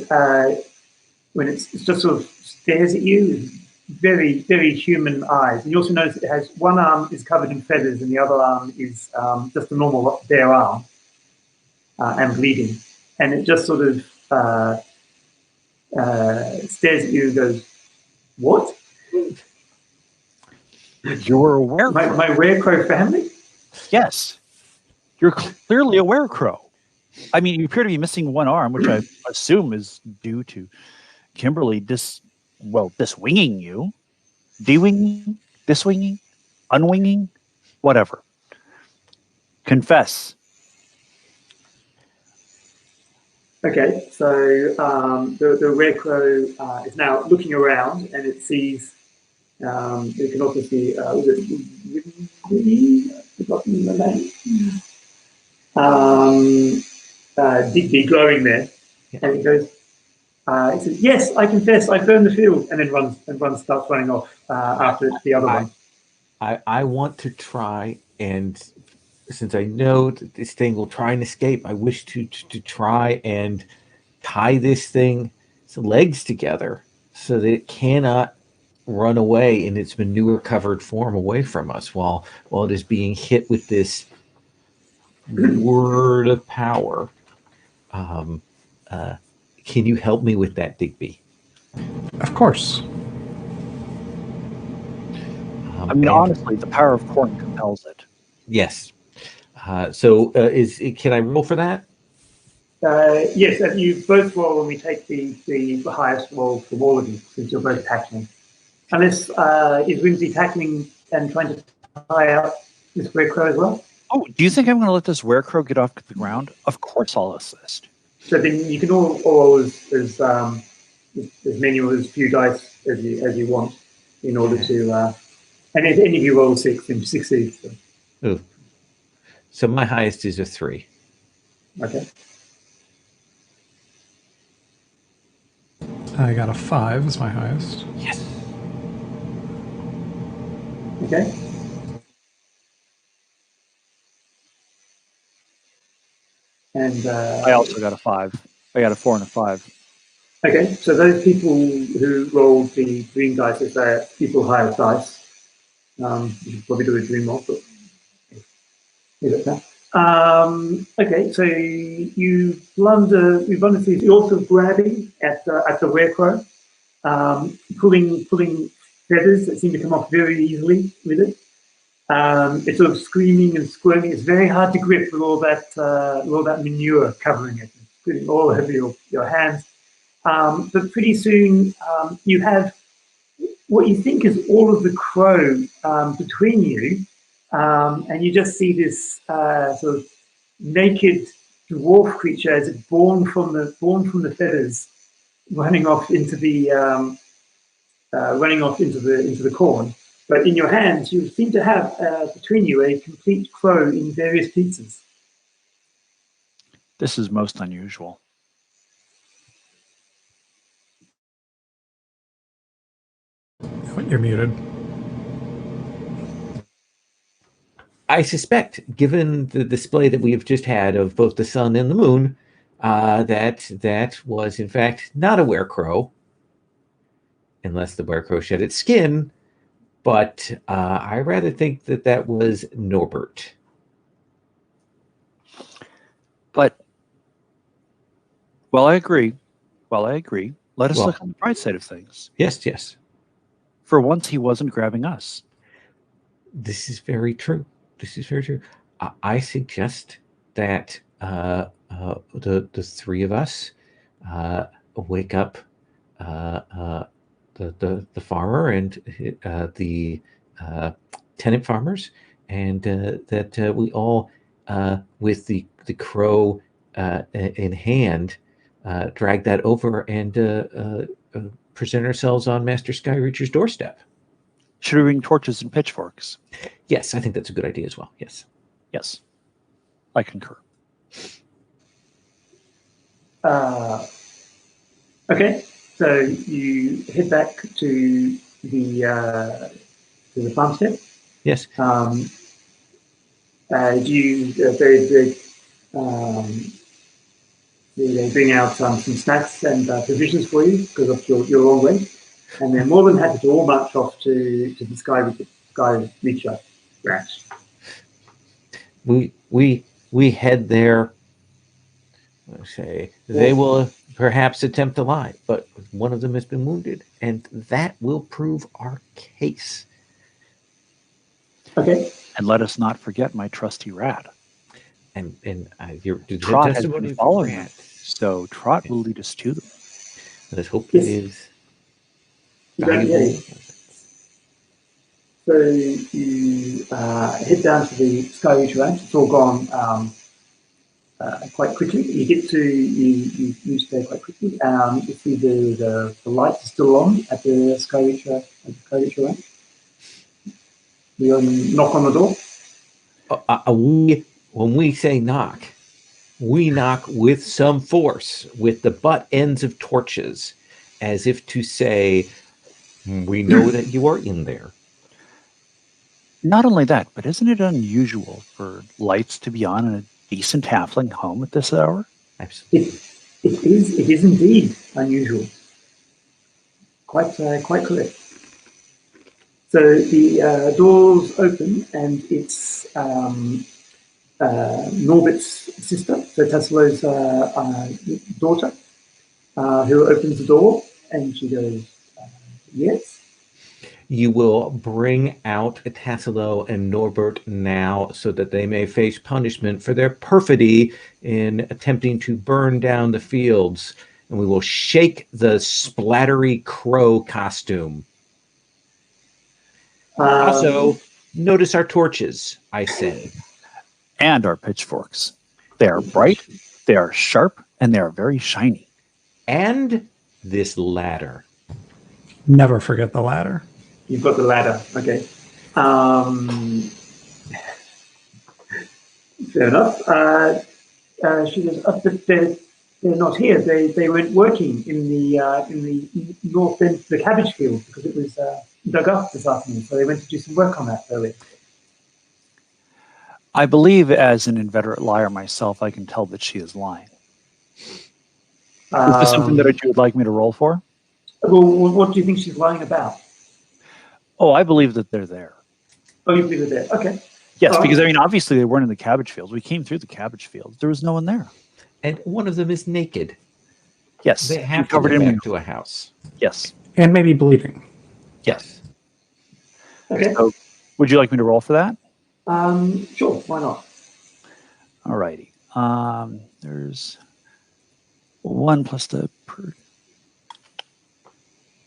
when it's just sort of stares at you, very, very human eyes. And you also notice it has one arm is covered in feathers and the other arm is just a normal bare arm and bleeding. And it just sort of stares at you and goes, "What? You're a werecrow." My werecrow family? Yes. You're clearly a werecrow. I mean, you appear to be missing one arm, which I assume is due to Kimberly diswinging you. De-winging? Diswinging? Unwinging? Whatever. Confess. Okay, so the werecrow is now looking around and it sees, you can also see, was it I've forgotten the name? Digby glowing there. And it goes, He says, "Yes, I confess, I burned the field," and then starts running off after the other one. I want to try, and since I know that this thing will try and escape, I wish to try and tie this thing's legs together so that it cannot run away in its manure-covered form away from us while it is being hit with this word of power. Can you help me with that, Digby? Of course. I mean, honestly, the power of corn compels it. Yes. Can I roll for that? Yes, and you both roll, and we take the highest roll from all of you, since you're both tackling. Unless, is Whimsy tackling and trying to tie out this Scarecrow as well? Oh, do you think I'm going to let this werecrow get off the ground? Of course I'll assist. So then you can all roll as many or as few dice as you want in order to... and if any of you roll 6, then you succeed. So. Ooh. So my highest is a 3. Okay. I got a 5 as my highest. Yes. Okay. And I also got a 5. I got a 4 and a 5. okay, so those people who rolled the green dice, if they're people highest dice, you should probably do a dream roll, but leave it there. Okay, so you blunder through. You're also grabbing at the werecrow, pulling feathers that seem to come off very easily with it. It's sort of screaming and squirming. It's very hard to grip with all that manure covering it, including all over your hands. But pretty soon you have what you think is all of the crow between you, and you just see this sort of naked dwarf creature as it's born from the feathers, running off into the corn. But in your hands, you seem to have between you a complete crow in various pieces. This is most unusual. You're muted. I suspect, given the display that we have just had of both the sun and the moon, that was in fact not a werecrow, unless the werecrow shed its skin. But I rather think that was Norbert. But, I agree. Let us look on the bright side of things. Yes. For once, he wasn't grabbing us. This is very true. I suggest that the three of us wake up the farmer and the tenant farmers, and that we all, with the crow in hand, drag that over and present ourselves on Master Skyreacher's doorstep. Should we bring torches and pitchforks? Yes, I think that's a good idea as well. Yes. Yes. I concur. Okay, so you head back to the farmstead. Yes. They bring out some snacks and provisions for you because of your long wait, and they're more than happy to all march off to the Skyreacher ranch. We head there. They will perhaps attempt to lie, but one of them has been wounded, and that will prove our case. Okay. And let us not forget my trusty rat. And your Trot has been following us, so Trot will lead us to them. Let's hope it is valuable. So you head down to the Skyreacher ranch. It's all gone quite quickly. You get to you stay quite quickly. You see the lights are still on at the Skyreacher ranch. You knock on the door. When we say knock, We knock with some force with the butt ends of torches, as if to say, we know that you are in there. Not only that, but isn't it unusual for lights to be on in a decent halfling home at this hour? Absolutely. It is indeed unusual. Quite correct. So the doors open, and it's Norbert's sister, so Teslo's daughter, who opens the door, and she goes, yes. You will bring out Tassilo and Norbert now so that they may face punishment for their perfidy in attempting to burn down the fields. And we will shake the splattery crow costume. Also, notice our torches, I say. And our pitchforks. They are bright, they are sharp, and they are very shiny. And this ladder. Never forget the ladder. You've got the ladder, okay. Fair enough. She goes, but they're not here. They went working in the north end of the cabbage field because it was dug up this afternoon. So they went to do some work on that earlier. I believe, as an inveterate liar myself, I can tell that she is lying. Is this something that you would like me to roll for? Well, what do you think she's lying about? Oh, I believe that they're there. Oh, you believe they're there? Okay. Yes, because I mean, obviously they weren't in the cabbage fields. We came through the cabbage fields. There was no one there. And one of them is naked. Yes. They have to covered go in back to a house. Yes. And maybe bleeding. Yes. Okay. So, would you like me to roll for that? Sure. Why not? All righty. There's 1 plus the per.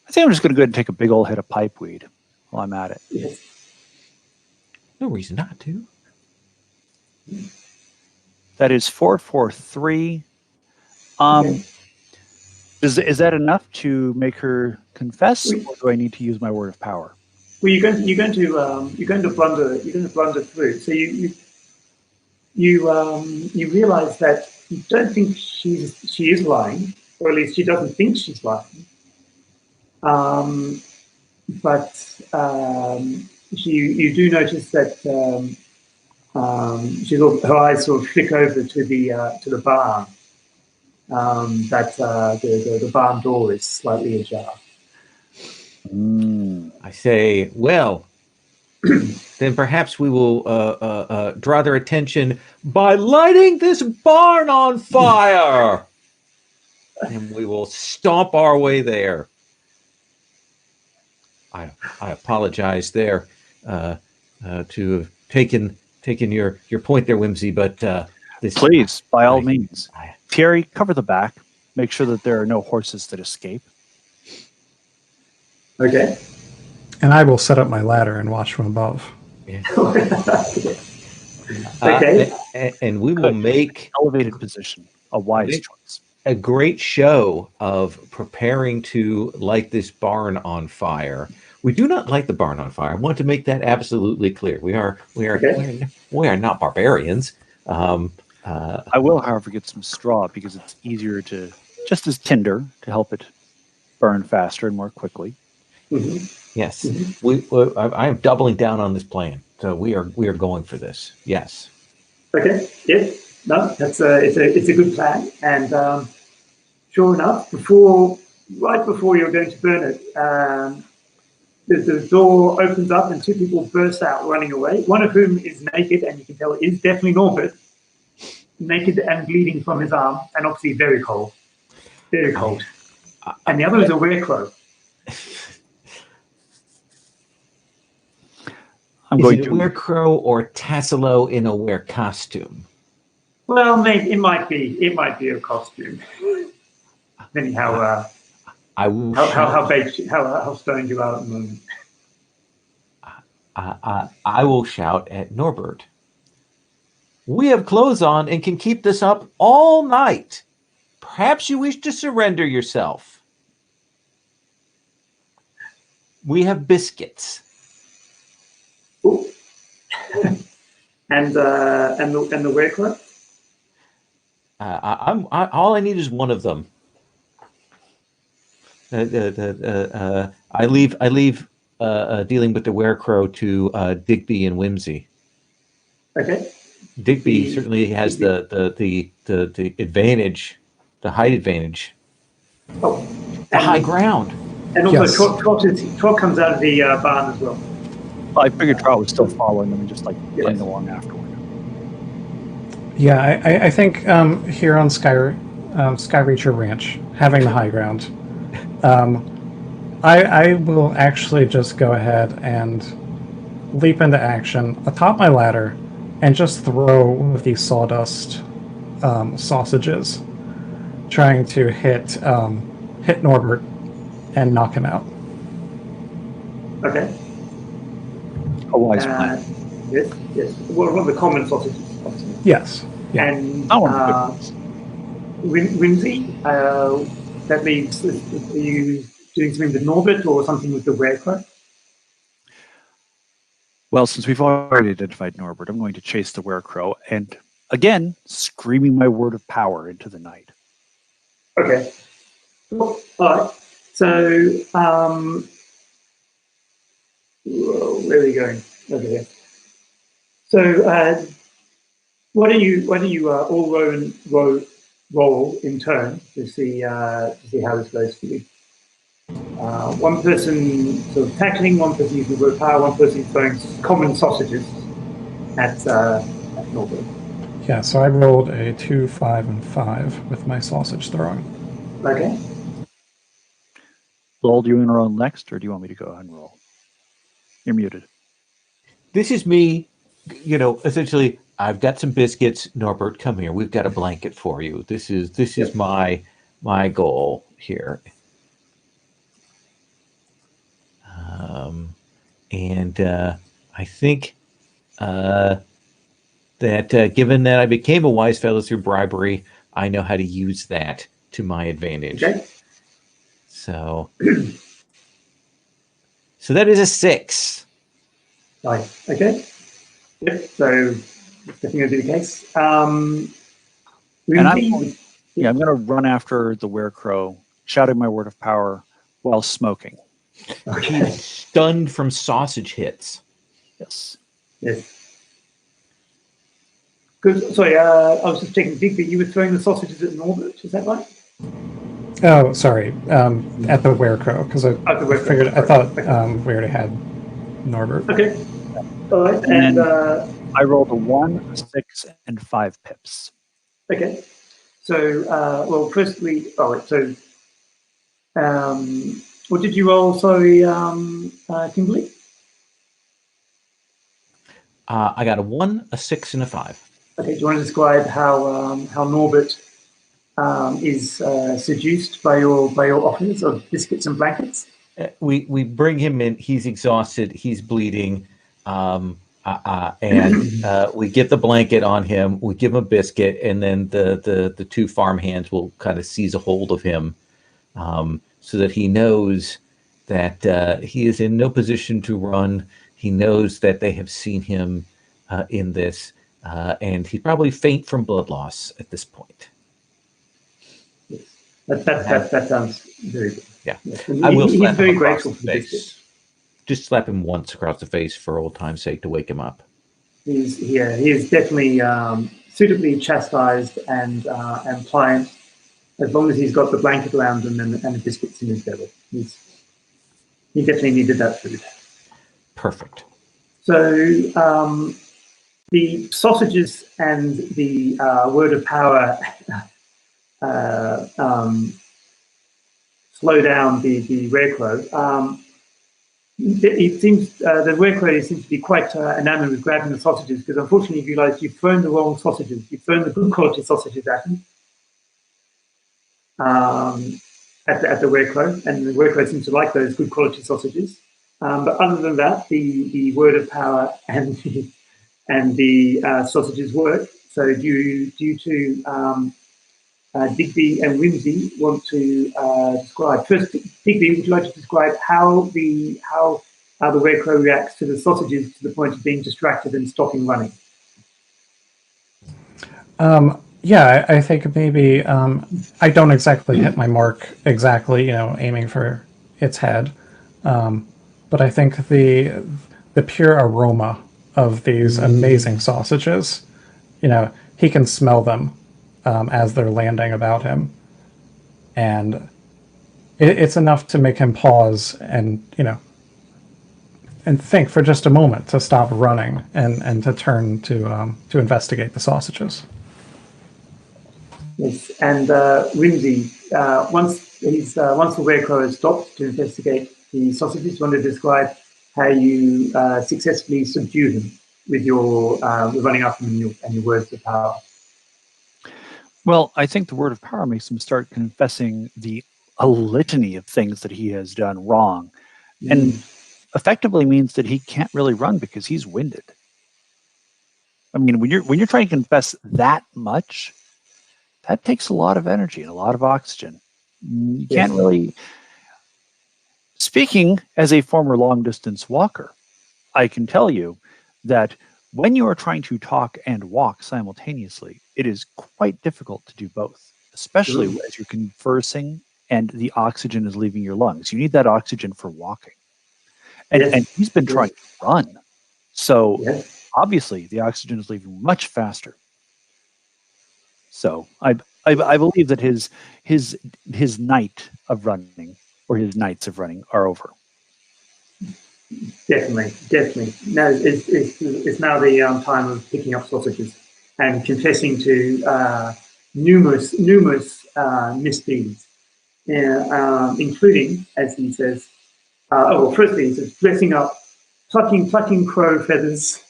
I think I'm just going to go ahead and take a big old hit of pipeweed while I'm at it. Yes. No reason not to. That is 443. Okay. Is that enough to make her confess, or do I need to use my word of power? Well, you're going to blunder through. So you realize that you don't think she is lying, or at least she doesn't think she's lying. But you do notice that her eyes sort of flick over to the barn. That the barn door is slightly ajar. I say, well, then perhaps we will draw their attention by lighting this barn on fire. And we will stomp our way there. I apologize there to have taken your point there, Whimsy, but this. Please, by all means. Thierry, cover the back. Make sure that there are no horses that escape. Okay. And I will set up my ladder and watch from above. Yeah. Okay. And we will make Elevated position, a wise choice. a great show of preparing to light this barn on fire. We do not light the barn on fire. I want to make that absolutely clear. We are not barbarians. I will, however, get some straw because it's easier to, just as tinder, to help it burn faster and more quickly. Mm-hmm. Yes, I am doubling down on this plan. So we are going for this. Yes. Okay. Yes. No, it's a good plan. And sure enough, right before you're going to burn it, the door opens up and 2 people burst out running away. One of whom is naked, and you can tell it is definitely Norbert, naked and bleeding from his arm, and obviously very cold. Very cold. And the other is a werecrow. Is it a werecrow or Tassilo in a were costume? Well, maybe it might be a costume. Depending how stoned you are at the moment. I will shout at Norbert. We have clothes on and can keep this up all night. Perhaps you wish to surrender yourself. We have biscuits. Ooh. and the werecrow? All I need is one of them. I leave dealing with the werecrow to Digby and Whimsy. Okay. Digby certainly has the advantage, the height advantage, Oh, the high ground. And also, Yes. Trot comes out of the barn as well. I figured Trot was still following them and just like Yes. running along afterward. Yeah, I think here on Skyreacher Ranch, having the high ground, I will actually just go ahead and leap into action atop my ladder and just throw one of these sawdust sausages, trying to hit Norbert and knock him out. Okay. A wise plan. Yes. Well, one of the common sausages. Obviously. Yes. Yeah. And That one's good. Whimsy, that leaves. Are you doing something with Norbert or something with the werecrow? Well, since we've already identified Norbert, I'm going to chase the werecrow and again screaming my word of power into the night. Okay. Cool. All right. So, where are we going? Over here. So, why don't you all roll in turn to see how this goes for you? One person sort of tackling, one person using rope power, one person throwing common sausages at Norbert. Yeah, so I rolled a 2, 5, and 5 with my sausage throwing. Okay. Lowell, do you want to roll next, or do you want me to go ahead and roll? You're muted. This is me, essentially. I've got some biscuits. Norbert, come here. We've got a blanket for you. This is my goal here. And I think that given that I became a wise fellow through bribery, I know how to use that to my advantage. Okay. So that is a 6. Nice. Okay. Yep. So that's definitely going to be the case. And I'm going to run after the werecrow, shouting my word of power while smoking. Okay. Stunned from sausage hits. Yes. Good. Sorry, I was just checking. Digby, you were throwing the sausages at Norbert, is that right? Oh, sorry. At the werecrow, because I figured I thought we already had Norbert. Okay. All right. And I rolled a 1, a 6, and 5 pips. Okay. So, well, firstly, what did you roll? Sorry, Kimberly? I got a 1, a 6, and a 5. Okay. Do you want to describe how Norbert is seduced by your offers of biscuits and blankets? We bring him in. He's exhausted. He's bleeding. And we get the blanket on him. We give him a biscuit, and then the two farm hands will kind of seize a hold of him, so that he knows that he is in no position to run. He knows that they have seen him in this, and he'd probably faint from blood loss at this point. Yes. That sounds very good. Yeah, yes. I will He's slap very him across grateful the for the face. biscuit. Just slap him once across the face for old time's sake to wake him up. He is definitely suitably chastised and pliant, as long as he's got the blanket around him and the biscuits in his belly. He definitely needed that food. Perfect. So the sausages and the word of power slow down the werecrow. It seems the werecrow seems to be quite enamored with grabbing the sausages, because unfortunately you realize you've thrown the wrong sausages. You've thrown the good quality sausages at him, at the werecrow, and the werecrow seems to like those good quality sausages. But other than that, the word of power and the sausages work. So due to Digby and Whimsy want to describe. First, Digby, would you like to describe how the werecrow reacts to the sausages to the point of being distracted and stopping running? Yeah, I think maybe I don't exactly hit my mark exactly, aiming for its head. But I think the pure aroma of these amazing sausages, he can smell them as they're landing about him, and it's enough to make him pause and think for just a moment to stop running and to turn to investigate the sausages. Yes, and Rimsey, once the werecrow has stopped to investigate the sausages, you want to describe how you successfully subdue him with your running up and your words of power. Well, I think the word of power makes him start confessing a litany of things that he has done wrong, and effectively means that he can't really run because he's winded. I mean, when you're trying to confess that much, that takes a lot of energy and a lot of oxygen. You can't really. Speaking as a former long distance walker, I can tell you that when you are trying to talk and walk simultaneously, it is quite difficult to do both, especially as you're conversing and the oxygen is leaving your lungs. You need that oxygen for walking. And he's been trying to run. So obviously the oxygen is leaving much faster. So I believe that his night of running or his nights of running are over. Definitely. Now it's now the time of picking up sausages and confessing to numerous misdeeds, including, as he says, firstly he says, dressing up, plucking crow feathers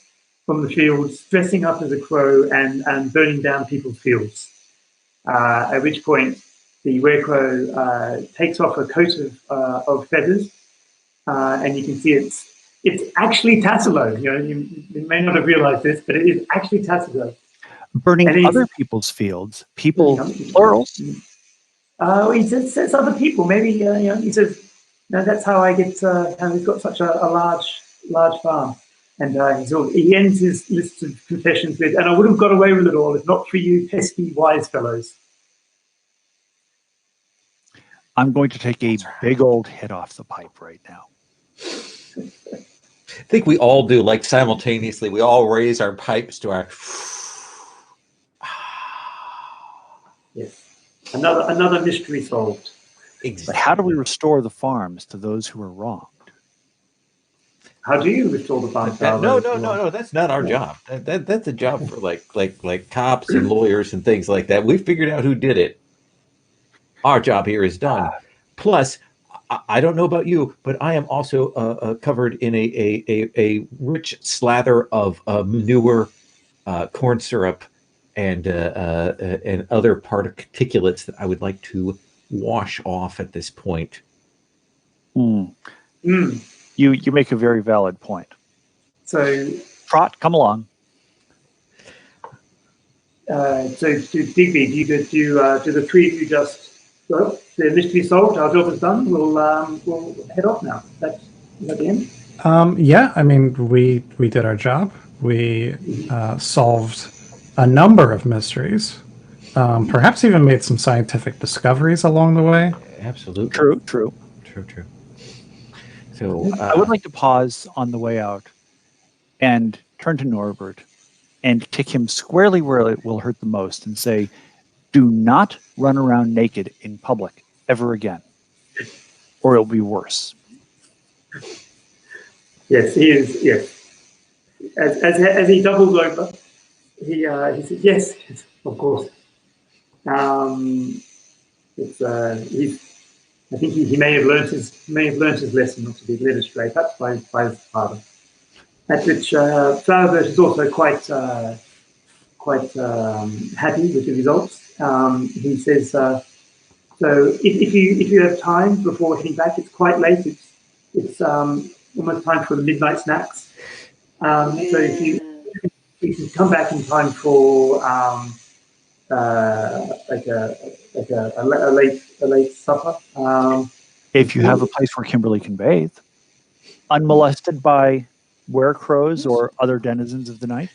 from the fields, dressing up as a crow and burning down people's fields. At which point the werecrow takes off a coat of feathers. And you can see it's actually Tassilo. You may not have realized this, but it is actually Tassilo. Burning other people's fields, people, plural. He says other people. Maybe he says, "No, that's how I get." And he's got such a large farm, and he ends his list of confessions with, "And I would have got away with it all if not for you pesky wise fellows." I'm going to take a big old hit off the pipe right now. I think we all do, like simultaneously. We all raise our pipes to our. Yes, another mystery solved. Exactly. But how do we restore the farms to those who are wronged? How do you restore the farms? No. That's not our job. That's a job for like cops and lawyers and things like that. We figured out who did it. Our job here is done. Plus, I don't know about you, but I am also covered in a rich slather of manure, corn syrup, and other particulates that I would like to wash off at this point. You make a very valid point. So, Trot, come along. So, Digby, do the three of you just? Well, the mystery solved. Our job is done. We'll head off now. Is that the end? Yeah, I mean, we did our job. We solved a number of mysteries. Perhaps even made some scientific discoveries along the way. Absolutely. True. So I would like to pause on the way out and turn to Norbert and kick him squarely where it will hurt the most and say, do not run around naked in public ever again, or it'll be worse. Yes, he is. Yes, as he doubles over, he says, "Yes, of course." I think he may have learned his lesson not to be led astray, perhaps by his father. At which Flowerbird is also quite happy with the results. He says, "So if you have time before heading back, it's quite late. It's almost time for the midnight snacks. So if you can come back in time for like a late supper. If you have a place where Kimberly can bathe, unmolested by werecrows or other denizens of the night."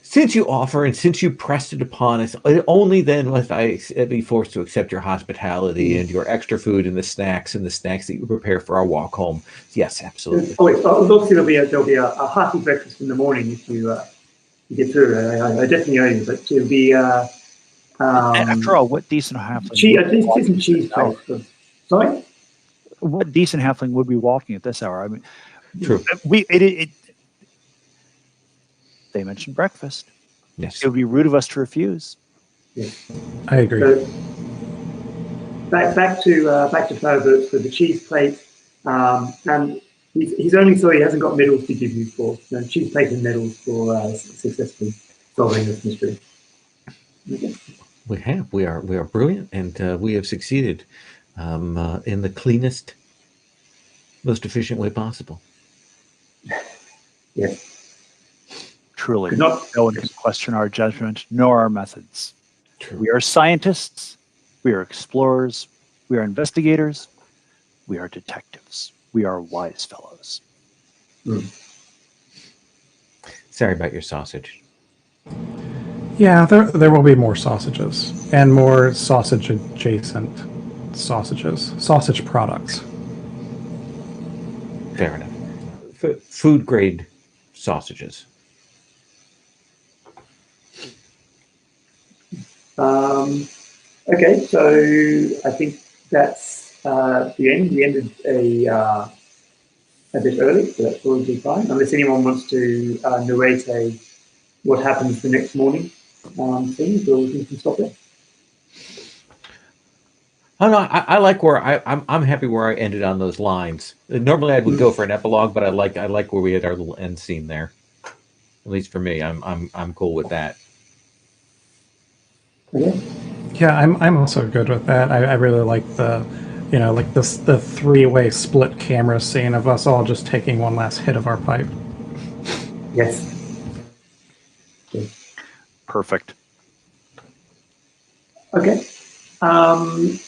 Since you offer and since you pressed it upon us, only then must I be forced to accept your hospitality and your extra food and the snacks that you prepare for our walk home. Yes, absolutely. Obviously there'll be a hearty breakfast in the morning if you get through. I definitely owe you, but it'll be After all, what decent halfling? at least some cheese toast. Sorry. What decent halfling would be walking at this hour? I mean, True. They mentioned breakfast. Yes. It would be rude of us to refuse. I agree. So, back to Flaubert for the cheese plate, and he's only sorry he hasn't got medals to give you for cheese plate and medals for successfully solving this mystery. Okay. We have. We are brilliant, and we have succeeded in the cleanest, most efficient way possible. Yes. Truly, No one can question our judgment nor our methods. True. We are scientists. We are explorers. We are investigators. We are detectives. We are wise fellows. Sorry about your sausage. Yeah, there will be more sausages and more sausage adjacent sausages, sausage products. Fair enough. Food grade sausages. Okay, so I think that's the end. We ended a bit early, so that's probably fine. Unless anyone wants to narrate what happens the next morning thing, so we can stop it. Oh no, I like where I'm happy where I ended on those lines. Normally I would go for an epilogue, but I like where we had our little end scene there. At least for me, I'm cool with that. Okay. Yeah, I'm also good with that. I really like the three-way split camera scene of us all just taking one last hit of our pipe. Yes. Perfect. Okay. Then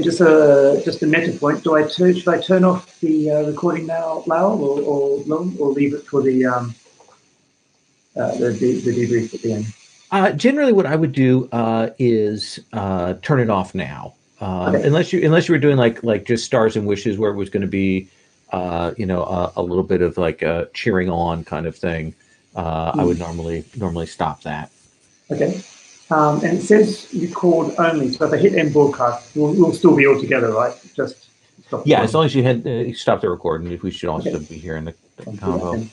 just a meta point. Should I turn off the recording now, Lau, or leave it for the debrief at the end? Generally, what I would do is turn it off now, Okay. unless you were doing like just stars and wishes, where it was going to be, a little bit of like a cheering on kind of thing. I would normally stop that. Okay. And it says record only, so if I hit end broadcast, we'll still be all together, right? Just stop. Yeah, as long as you had stop the recording, we should also Okay. be here in the I'll do that combo. then.